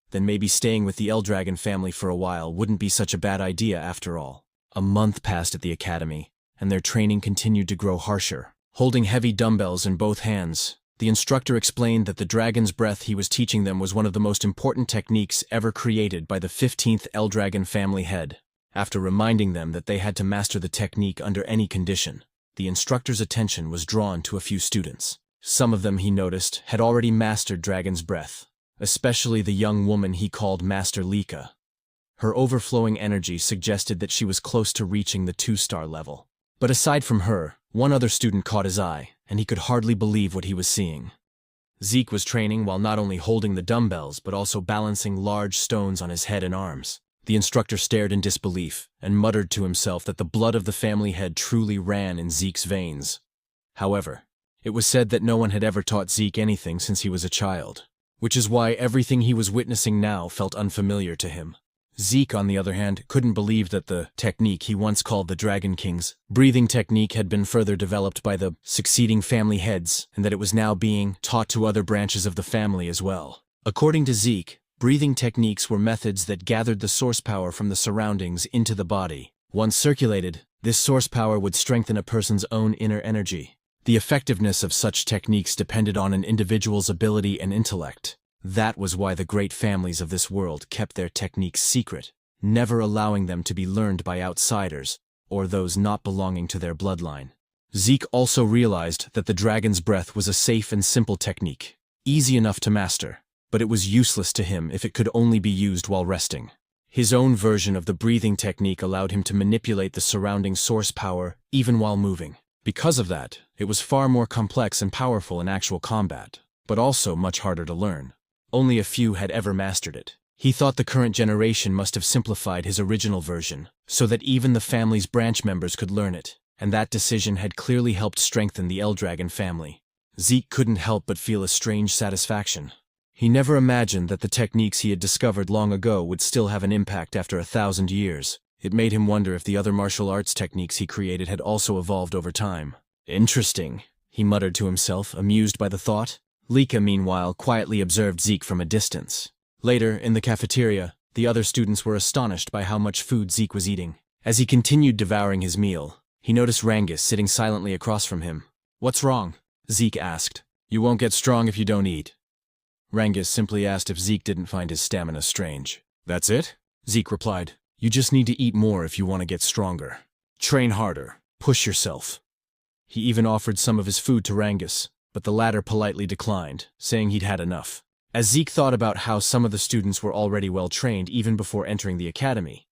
then maybe staying with the Eldragon family for a while wouldn't be such a bad idea after all. A month passed at the academy, and their training continued to grow harsher. Holding heavy dumbbells in both hands, the instructor explained that the dragon's breath he was teaching them was one of the most important techniques ever created by the 15th Eldragon family head. After reminding them that they had to master the technique under any condition, the instructor's attention was drawn to a few students. Some of them, he noticed, had already mastered dragon's breath, especially the young woman he called Master Lika. Her overflowing energy suggested that she was close to reaching the 2-star level. But aside from her, one other student caught his eye, and he could hardly believe what he was seeing. Zeke was training while not only holding the dumbbells but also balancing large stones on his head and arms. The instructor stared in disbelief and muttered to himself that the blood of the family head truly ran in Zeke's veins. However, it was said that no one had ever taught Zeke anything since he was a child, which is why everything he was witnessing now felt unfamiliar to him. Zeke, on the other hand, couldn't believe that the technique he once called the Dragon King's breathing technique had been further developed by the succeeding family heads, and that it was now being taught to other branches of the family as well. According to Zeke, breathing techniques were methods that gathered the source power from the surroundings into the body. Once circulated, this source power would strengthen a person's own inner energy. The effectiveness of such techniques depended on an individual's ability and intellect. That was why the great families of this world kept their techniques secret, never allowing them to be learned by outsiders or those not belonging to their bloodline. Zeke also realized that the dragon's breath was a safe and simple technique, easy enough to master, but it was useless to him if it could only be used while resting. His own version of the breathing technique allowed him to manipulate the surrounding source power even while moving. Because of that, it was far more complex and powerful in actual combat, but also much harder to learn. Only a few had ever mastered it. He thought the current generation must have simplified his original version, so that even the family's branch members could learn it, and that decision had clearly helped strengthen the Eldragon family. Zeke couldn't help but feel a strange satisfaction. He never imagined that the techniques he had discovered long ago would still have an impact after 1,000 years. It made him wonder if the other martial arts techniques he created had also evolved over time. Interesting, he muttered to himself, amused by the thought. Lika, meanwhile, quietly observed Zeke from a distance. Later, in the cafeteria, the other students were astonished by how much food Zeke was eating. As he continued devouring his meal, he noticed Rangus sitting silently across from him. "What's wrong?" Zeke asked. "You won't get strong if you don't eat." Rangus simply asked if Zeke didn't find his stamina strange. "That's it?" Zeke replied. "You just need to eat more if you want to get stronger. Train harder. Push yourself." He even offered some of his food to Rangus, but the latter politely declined, saying he'd had enough. As Zeke thought about how some of the students were already well trained even before entering the academy,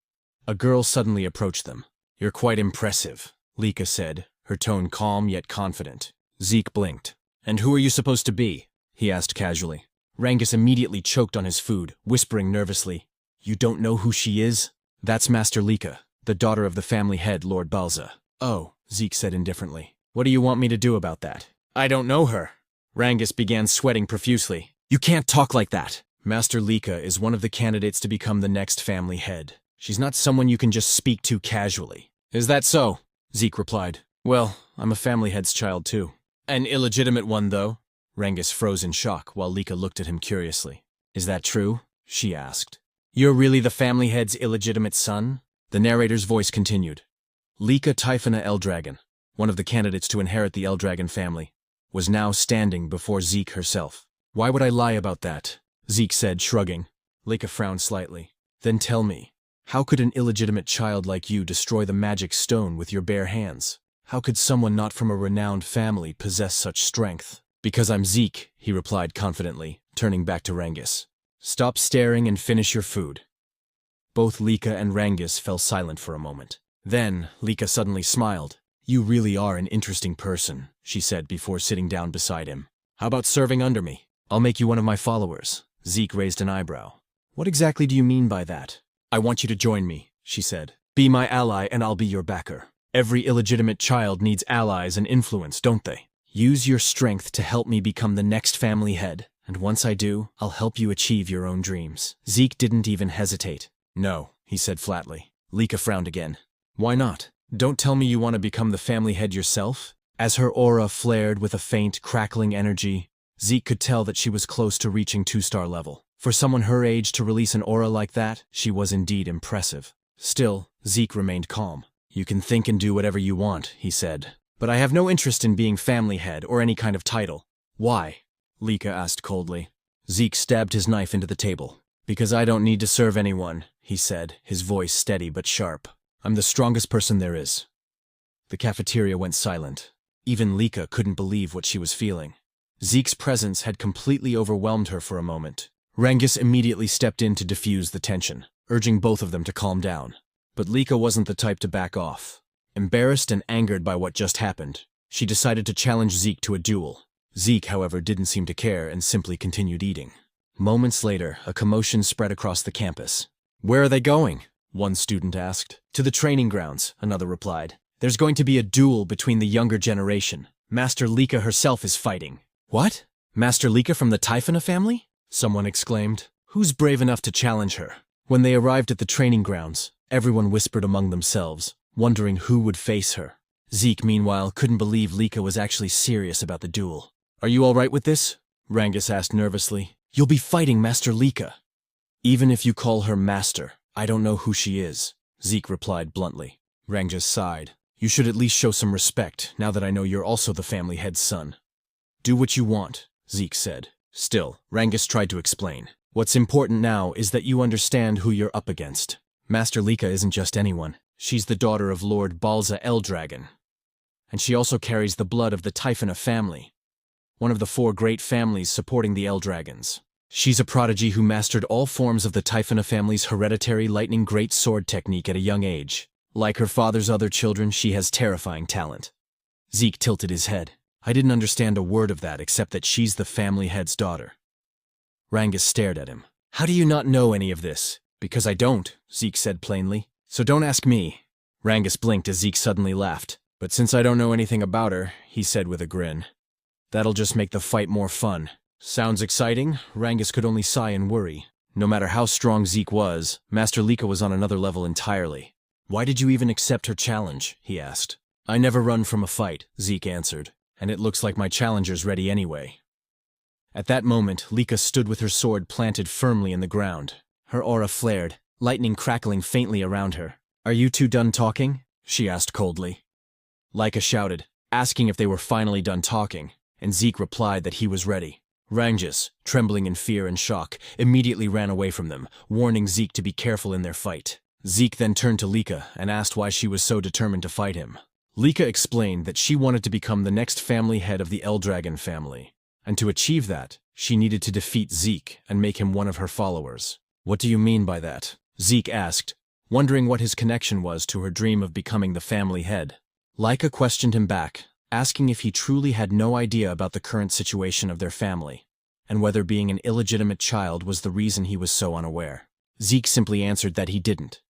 a girl suddenly approached them. "You're quite impressive," Lika said, her tone calm yet confident. Zeke blinked. "And who are you supposed to be?" he asked casually. Rangus immediately choked on his food, whispering nervously, "You don't know who she is? That's Master Lika, the daughter of the family head, Lord Balza." "Oh," Zeke said indifferently. "What do you want me to do about that?" "I don't know her." Rangus began sweating profusely. "You can't talk like that. Master Lika is one of the candidates to become the next family head. She's not someone you can just speak to casually." "Is that so?" Zeke replied. "Well, I'm a family head's child too." "An illegitimate one, though?" Rangus froze in shock while Lika looked at him curiously. "Is that true?" she asked. "You're really the family head's illegitimate son?" The narrator's voice continued. Lika Typhona Eldragon, one of the candidates to inherit the Eldragon family, was now standing before Zeke herself. "Why would I lie about that?" Zeke said, shrugging. Lika frowned slightly. "Then tell me, how could an illegitimate child like you destroy the magic stone with your bare hands? How could someone not from a renowned family possess such strength?" "Because I'm Zeke," he replied confidently, turning back to Rangus. "Stop staring and finish your food." Both Lika and Rangus fell silent for a moment. Then, Lika suddenly smiled. "You really are an interesting person," she said before sitting down beside him. "How about serving under me? I'll make you one of my followers." Zeke raised an eyebrow. "What exactly do you mean by that?" "I want you to join me," she said. "Be my ally and I'll be your backer. Every illegitimate child needs allies and influence, don't they? Use your strength to help me become the next family head, and once I do, I'll help you achieve your own dreams." Zeke didn't even hesitate. "No," he said flatly. Lika frowned again. "Why not?" Don't tell me you want to become the family head yourself? As her aura flared with a faint, crackling energy, Zeke could tell that she was close to reaching 2-star level. For someone her age to release an aura like that, she was indeed impressive. Still, Zeke remained calm. You can think and do whatever you want, he said. But I have no interest in being family head or any kind of title. Why? Lika asked coldly. Zeke stabbed his knife into the table. Because I don't need to serve anyone, he said, his voice steady but sharp. I'm the strongest person there is. The cafeteria went silent. Even Lika couldn't believe what she was feeling. Zeke's presence had completely overwhelmed her for a moment. Rangus immediately stepped in to diffuse the tension, urging both of them to calm down. But Lika wasn't the type to back off. Embarrassed and angered by what just happened, she decided to challenge Zeke to a duel. Zeke, however, didn't seem to care and simply continued eating. Moments later, a commotion spread across the campus. Where are they going? One student asked. To the training grounds, another replied. There's going to be a duel between the younger generation. Master Lika herself is fighting. What? Master Lika from the Typhona family? Someone exclaimed. Who's brave enough to challenge her? When they arrived at the training grounds, everyone whispered among themselves, wondering who would face her. Zeke, meanwhile, couldn't believe Lika was actually serious about the duel. Are you all right with this? Rangus asked nervously. You'll be fighting Master Lika. Even if you call her master, I don't know who she is, Zeke replied bluntly. Rangus sighed. You should at least show some respect, now that I know you're also the family head's son. Do what you want, Zeke said. Still, Rangus tried to explain. What's important now is that you understand who you're up against. Master Lika isn't just anyone. She's the daughter of Lord Balza Eldragon. And she also carries the blood of the Typhona family, one of the 4 great families supporting the Eldragons. She's a prodigy who mastered all forms of the Typhona family's hereditary lightning great sword technique at a young age. Like her father's other children, she has terrifying talent. Zeke tilted his head. I didn't understand a word of that except that she's the family head's daughter. Rangus stared at him. How do you not know any of this? Because I don't, Zeke said plainly. So don't ask me. Rangus blinked as Zeke suddenly laughed. But since I don't know anything about her, he said with a grin, that'll just make the fight more fun. Sounds exciting? Rangus could only sigh in worry. No matter how strong Zeke was, Master Lika was on another level entirely. Why did you even accept her challenge? He asked. I never run from a fight, Zeke answered, and it looks like my challenger's ready anyway. At that moment, Lika stood with her sword planted firmly in the ground. Her aura flared, lightning crackling faintly around her. Are you two done talking? She asked coldly. Lika shouted, asking if they were finally done talking, and Zeke replied that he was ready. Rangus, trembling in fear and shock, immediately ran away from them, warning Zeke to be careful in their fight. Zeke then turned to Lika and asked why she was so determined to fight him. Lika explained that she wanted to become the next family head of the Eldragon family, and to achieve that, she needed to defeat Zeke and make him one of her followers. What do you mean by that? Zeke asked, wondering what his connection was to her dream of becoming the family head. Lika questioned him back, asking if he truly had no idea about the current situation of their family, and whether being an illegitimate child was the reason he was so unaware. Zeke simply answered that he didn't,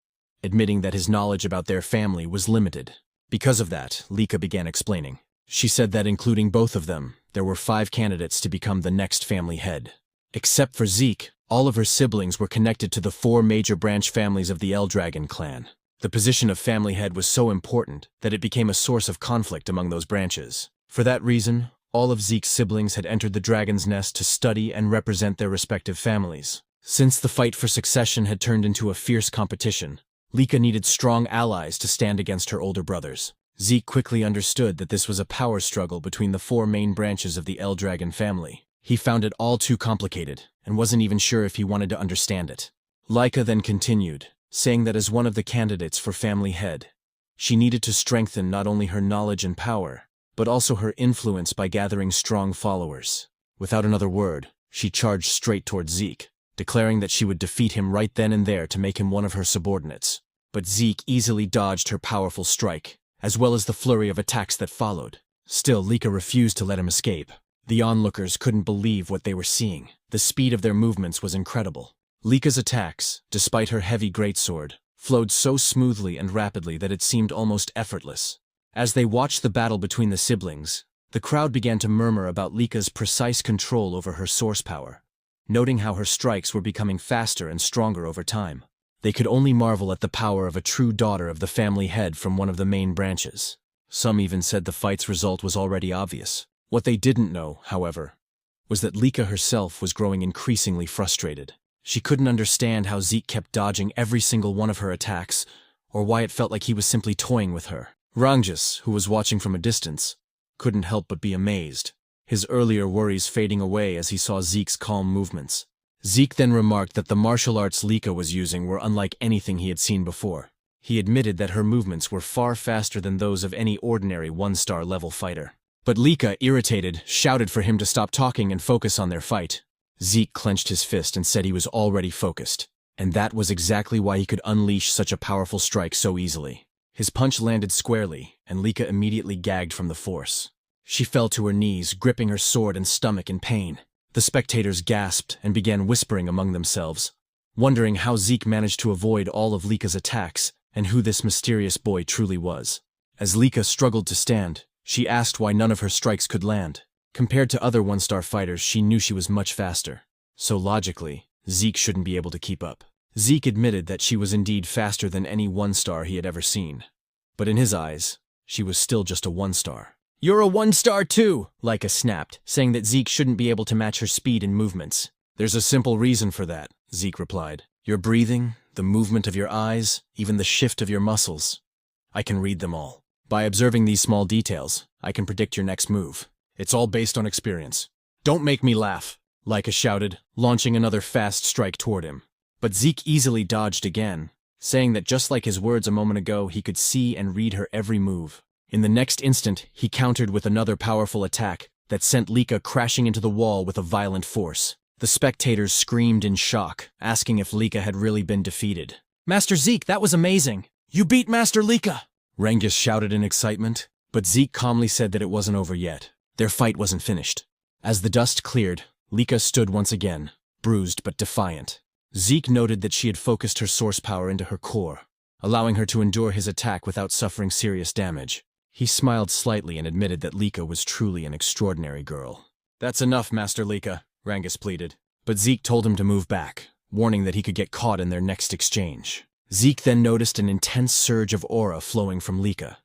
admitting that his knowledge about their family was limited. Because of that, Lika began explaining. She said that including both of them, there were 5 candidates to become the next family head. Except for Zeke, all of her siblings were connected to the 4 major branch families of the Eldragon clan. The position of family head was so important that it became a source of conflict among those branches. For that reason, all of Zeke's siblings had entered the Dragon's Nest to study and represent their respective families. Since the fight for succession had turned into a fierce competition, Lika needed strong allies to stand against her older brothers. Zeke quickly understood that this was a power struggle between the 4 main branches of the Eldragon family. He found it all too complicated, and wasn't even sure if he wanted to understand it. Lika then continued, saying that as one of the candidates for family head, she needed to strengthen not only her knowledge and power, but also her influence by gathering strong followers. Without another word, she charged straight toward Zeke, declaring that she would defeat him right then and there to make him one of her subordinates. But Zeke easily dodged her powerful strike, as well as the flurry of attacks that followed. Still, Lika refused to let him escape. The onlookers couldn't believe what they were seeing. The speed of their movements was incredible. Lika's attacks, despite her heavy greatsword, flowed so smoothly and rapidly that it seemed almost effortless. As they watched the battle between the siblings, the crowd began to murmur about Lika's precise control over her source power, noting how her strikes were becoming faster and stronger over time. They could only marvel at the power of a true daughter of the family head from one of the main branches. Some even said the fight's result was already obvious. What they didn't know, however, was that Lika herself was growing increasingly frustrated. She couldn't understand how Zeke kept dodging every single one of her attacks, or why it felt like he was simply toying with her. Rangus, who was watching from a distance, couldn't help but be amazed, his earlier worries fading away as he saw Zeke's calm movements. Zeke then remarked that the martial arts Lika was using were unlike anything he had seen before. He admitted that her movements were far faster than those of any ordinary one-star level fighter. But Lika, irritated, shouted for him to stop talking and focus on their fight. Zeke clenched his fist and said he was already focused, and that was exactly why he could unleash such a powerful strike so easily. His punch landed squarely, and Lika immediately gagged from the force. She fell to her knees, gripping her sword and stomach in pain. The spectators gasped and began whispering among themselves, wondering how Zeke managed to avoid all of Lika's attacks and who this mysterious boy truly was. As Lika struggled to stand, she asked why none of her strikes could land. Compared to other one-star fighters, she knew she was much faster. So logically, Zeke shouldn't be able to keep up. Zeke admitted that she was indeed faster than any one-star he had ever seen. But in his eyes, she was still just a one-star. "You're a one-star too," Lika snapped, saying that Zeke shouldn't be able to match her speed and movements. "There's a simple reason for that," Zeke replied. "Your breathing, the movement of your eyes, even the shift of your muscles. I can read them all. By observing these small details, I can predict your next move. It's all based on experience." "Don't make me laugh," Lika shouted, launching another fast strike toward him. But Zeke easily dodged again, saying that just like his words a moment ago, he could see and read her every move. In the next instant, he countered with another powerful attack that sent Lika crashing into the wall with a violent force. The spectators screamed in shock, asking if Lika had really been defeated. "Master Zeke, that was amazing! You beat Master Lika!" Rangus shouted in excitement, but Zeke calmly said that it wasn't over yet. Their fight wasn't finished. As the dust cleared, Lika stood once again, bruised but defiant. Zeke noted that she had focused her source power into her core, allowing her to endure his attack without suffering serious damage. He smiled slightly and admitted that Lika was truly an extraordinary girl. "That's enough, Master Lika," Rangus pleaded. But Zeke told him to move back, warning that he could get caught in their next exchange. Zeke then noticed an intense surge of aura flowing from Lika.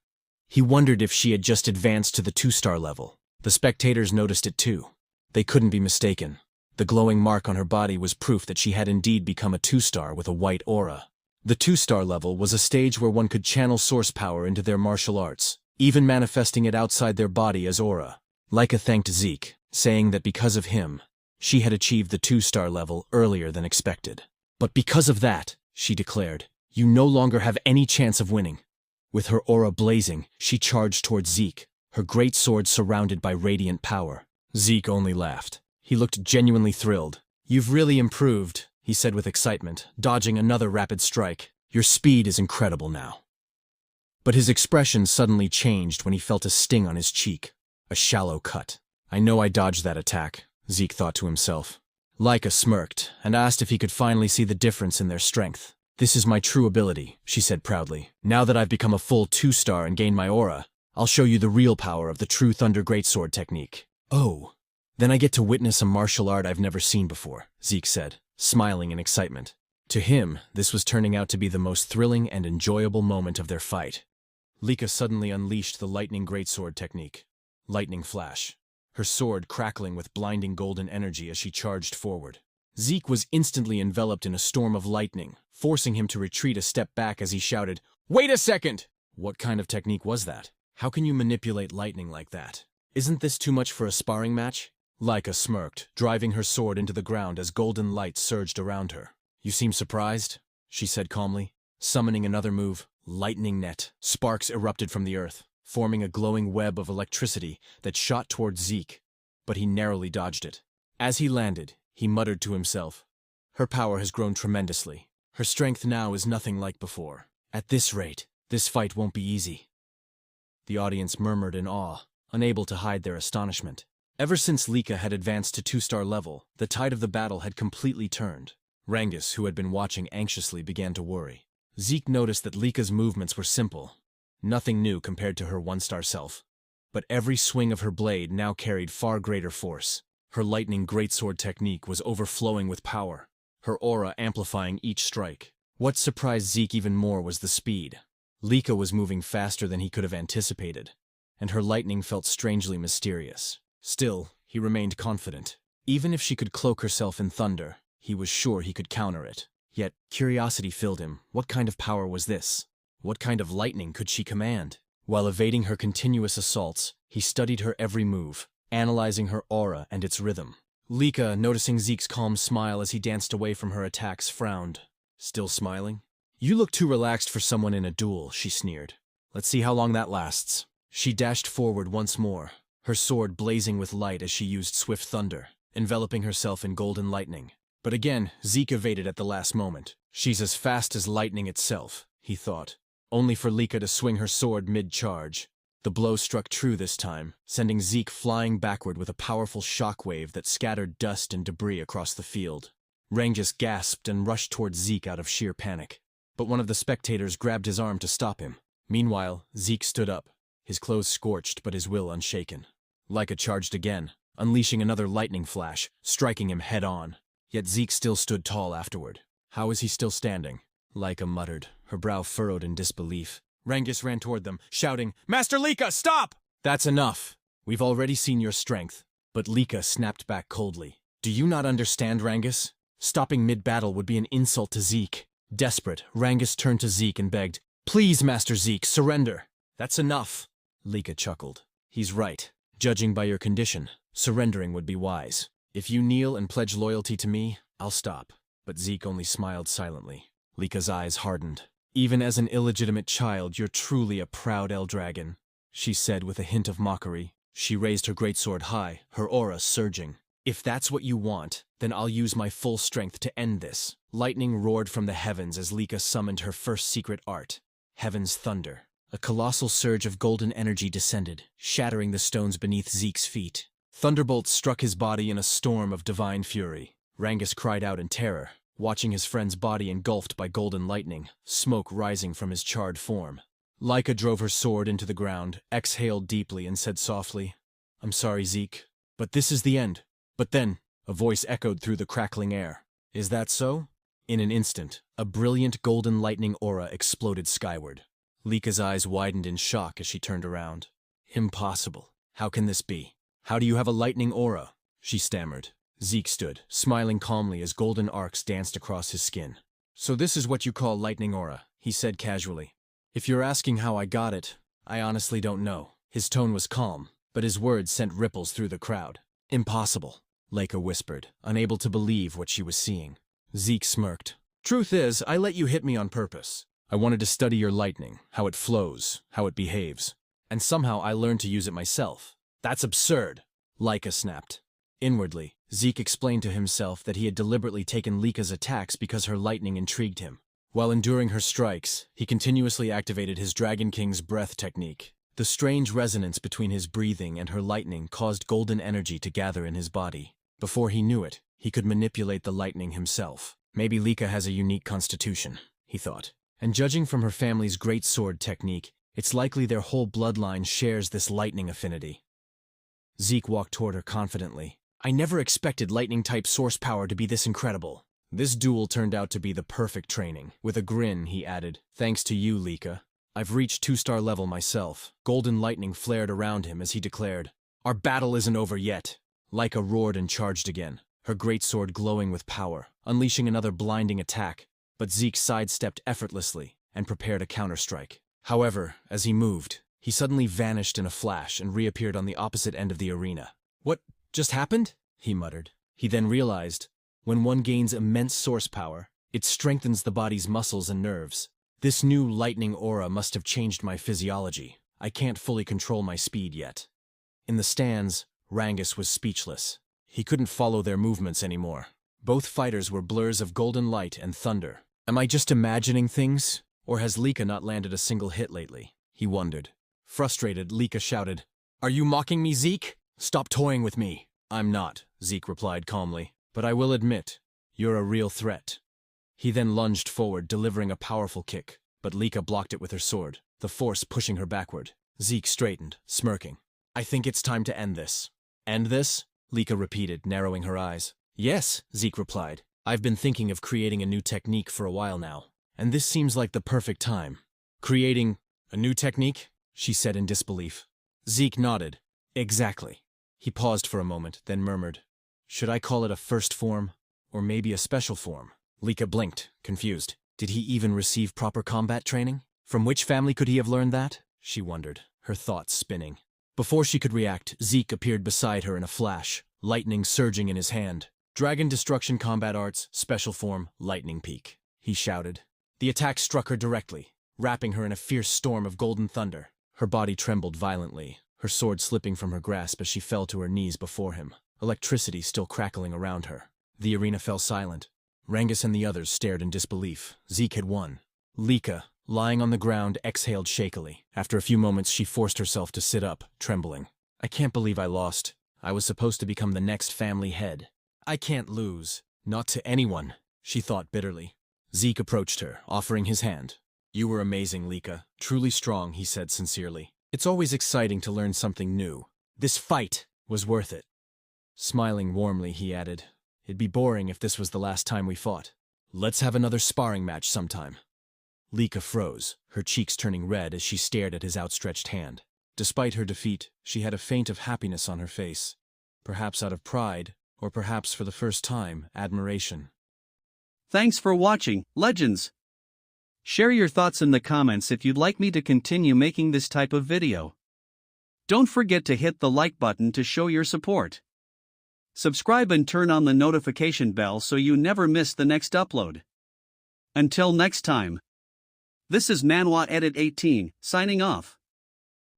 He wondered if she had just advanced to the 2-star level. The spectators noticed it too. They couldn't be mistaken. The glowing mark on her body was proof that she had indeed become a 2-star with a white aura. The 2-star level was a stage where one could channel source power into their martial arts, even manifesting it outside their body as aura. Lika thanked Zeke, saying that because of him, she had achieved the 2-star level earlier than expected. "But because of that," she declared, "you no longer have any chance of winning." With her aura blazing, she charged towards Zeke, her great sword surrounded by radiant power. Zeke only laughed. He looked genuinely thrilled. "You've really improved," he said with excitement, dodging another rapid strike. "Your speed is incredible now." But his expression suddenly changed when he felt a sting on his cheek. A shallow cut. "I know I dodged that attack," Zeke thought to himself. Lika smirked and asked if he could finally see the difference in their strength. "This is my true ability," she said proudly. "Now that I've become a full 2-star and gained my aura, I'll show you the real power of the true Thunder Greatsword technique." "Oh, then I get to witness a martial art I've never seen before," Zeke said, smiling in excitement. To him, this was turning out to be the most thrilling and enjoyable moment of their fight. Lika suddenly unleashed the Lightning Greatsword technique. Lightning flash. Her sword crackling with blinding golden energy as she charged forward. Zeke was instantly enveloped in a storm of lightning, forcing him to retreat a step back as he shouted, "Wait a second!" What kind of technique was that? How can you manipulate lightning like that? Isn't this too much for a sparring match? Lika smirked, driving her sword into the ground as golden light surged around her. "You seem surprised?" she said calmly. Summoning another move, Lightning Net, sparks erupted from the earth, forming a glowing web of electricity that shot towards Zeke, but he narrowly dodged it. As he landed, he muttered to himself, "Her power has grown tremendously. Her strength now is nothing like before. At this rate, this fight won't be easy." The audience murmured in awe, unable to hide their astonishment. Ever since Lika had advanced to 2-star level, the tide of the battle had completely turned. Rangus, who had been watching anxiously, began to worry. Zeke noticed that Lika's movements were simple, nothing new compared to her 1-star self. But every swing of her blade now carried far greater force. Her lightning greatsword technique was overflowing with power, her aura amplifying each strike. What surprised Zeke even more was the speed. Lika was moving faster than he could have anticipated, and her lightning felt strangely mysterious. Still, he remained confident. Even if she could cloak herself in thunder, he was sure he could counter it. Yet, curiosity filled him. What kind of power was this? What kind of lightning could she command? While evading her continuous assaults, he studied her every move, analyzing her aura and its rhythm. Lika, noticing Zeke's calm smile as he danced away from her attacks, frowned. Still smiling? "You look too relaxed for someone in a duel," she sneered. "Let's see how long that lasts." She dashed forward once more, her sword blazing with light as she used swift thunder, enveloping herself in golden lightning. But again, Zeke evaded at the last moment. She's as fast as lightning itself, he thought, only for Lika to swing her sword mid-charge. The blow struck true this time, sending Zeke flying backward with a powerful shockwave that scattered dust and debris across the field. Rangus gasped and rushed towards Zeke out of sheer panic, but one of the spectators grabbed his arm to stop him. Meanwhile, Zeke stood up, his clothes scorched but his will unshaken. Lika charged again, unleashing another lightning flash, striking him head-on. Yet Zeke still stood tall afterward. How is he still standing? Lika muttered, her brow furrowed in disbelief. Rangus ran toward them, shouting, "Master Lika, stop!" "That's enough. We've already seen your strength." But Lika snapped back coldly. "Do you not understand, Rangus? Stopping mid-battle would be an insult to Zeke." Desperate, Rangus turned to Zeke and begged, "Please, Master Zeke, surrender." "That's enough." Lika chuckled. "He's right. Judging by your condition, surrendering would be wise. If you kneel and pledge loyalty to me, I'll stop." But Zeke only smiled silently. Lika's eyes hardened. "Even as an illegitimate child, you're truly a proud Eldragon," she said with a hint of mockery. She raised her greatsword high, her aura surging. "If that's what you want, then I'll use my full strength to end this." Lightning roared from the heavens as Lika summoned her first secret art, Heaven's Thunder. A colossal surge of golden energy descended, shattering the stones beneath Zeke's feet. Thunderbolts struck his body in a storm of divine fury. Rangus cried out in terror, watching his friend's body engulfed by golden lightning, smoke rising from his charred form. Lika drove her sword into the ground, exhaled deeply, and said softly, "I'm sorry, Zeke, but this is the end." But then, a voice echoed through the crackling air. "Is that so?" In an instant, a brilliant golden lightning aura exploded skyward. Lika's eyes widened in shock as she turned around. "Impossible. How can this be? How do you have a lightning aura?" she stammered. Zeke stood, smiling calmly as golden arcs danced across his skin. "So this is what you call lightning aura," he said casually. "If you're asking how I got it, I honestly don't know." His tone was calm, but his words sent ripples through the crowd. "Impossible," Lika whispered, unable to believe what she was seeing. Zeke smirked. "Truth is, I let you hit me on purpose. I wanted to study your lightning, how it flows, how it behaves. And somehow I learned to use it myself." "That's absurd," Lika snapped. Inwardly, Zeke explained to himself that he had deliberately taken Lika's attacks because her lightning intrigued him. While enduring her strikes, he continuously activated his Dragon King's breath technique. The strange resonance between his breathing and her lightning caused golden energy to gather in his body. Before he knew it, he could manipulate the lightning himself. Maybe Lika has a unique constitution, he thought. And judging from her family's great sword technique, it's likely their whole bloodline shares this lightning affinity. Zeke walked toward her confidently. "I never expected lightning-type source power to be this incredible." This duel turned out to be the perfect training. With a grin, he added, "Thanks to you, Lika. I've reached 2-star level myself." Golden lightning flared around him as he declared, "Our battle isn't over yet." Lika roared and charged again, her greatsword glowing with power, unleashing another blinding attack. But Zeke sidestepped effortlessly and prepared a counterstrike. However, as he moved, he suddenly vanished in a flash and reappeared on the opposite end of the arena. "What just happened?" he muttered. He then realized, when one gains immense source power, it strengthens the body's muscles and nerves. This new lightning aura must have changed my physiology. I can't fully control my speed yet. In the stands, Rangus was speechless. He couldn't follow their movements anymore. Both fighters were blurs of golden light and thunder. Am I just imagining things? Or has Lika not landed a single hit lately? He wondered. Frustrated, Lika shouted, "Are you mocking me, Zeke? Stop toying with me." "I'm not," Zeke replied calmly. "But I will admit, you're a real threat." He then lunged forward, delivering a powerful kick, but Lika blocked it with her sword, the force pushing her backward. Zeke straightened, smirking. "I think it's time to end this." "End this?" Lika repeated, narrowing her eyes. "Yes," Zeke replied. "I've been thinking of creating a new technique for a while now. And this seems like the perfect time. Creating a new technique? She said in disbelief. Zeke nodded. Exactly. He paused for a moment, then murmured, should I call it a first form? Or maybe a special form? Lika blinked, confused. Did he even receive proper combat training? From which family could he have learned that? She wondered, her thoughts spinning. Before she could react, Zeke appeared beside her in a flash, lightning surging in his hand. Dragon Destruction Combat Arts, Special Form, Lightning Peak, he shouted. The attack struck her directly, wrapping her in a fierce storm of golden thunder. Her body trembled violently, her sword slipping from her grasp as she fell to her knees before him, electricity still crackling around her. The arena fell silent. Rangus and the others stared in disbelief. Zeke had won. Lika, lying on the ground, exhaled shakily. After a few moments, she forced herself to sit up, trembling. I can't believe I lost. I was supposed to become the next family head. I can't lose. Not to anyone, she thought bitterly. Zeke approached her, offering his hand. You were amazing, Lika. Truly strong, he said sincerely. It's always exciting to learn something new. This fight was worth it. Smiling warmly, he added, it'd be boring if this was the last time we fought. Let's have another sparring match sometime. Lika froze, her cheeks turning red as she stared at his outstretched hand. Despite her defeat, she had a feint of happiness on her face. Perhaps out of pride, or perhaps for the first time, admiration. Thanks for watching, Legends. Share your thoughts in the comments if you'd like me to continue making this type of video. Don't forget to hit the like button to show your support. Subscribe and turn on the notification bell so you never miss the next upload. Until next time. This is Manhwa Edit 18, signing off.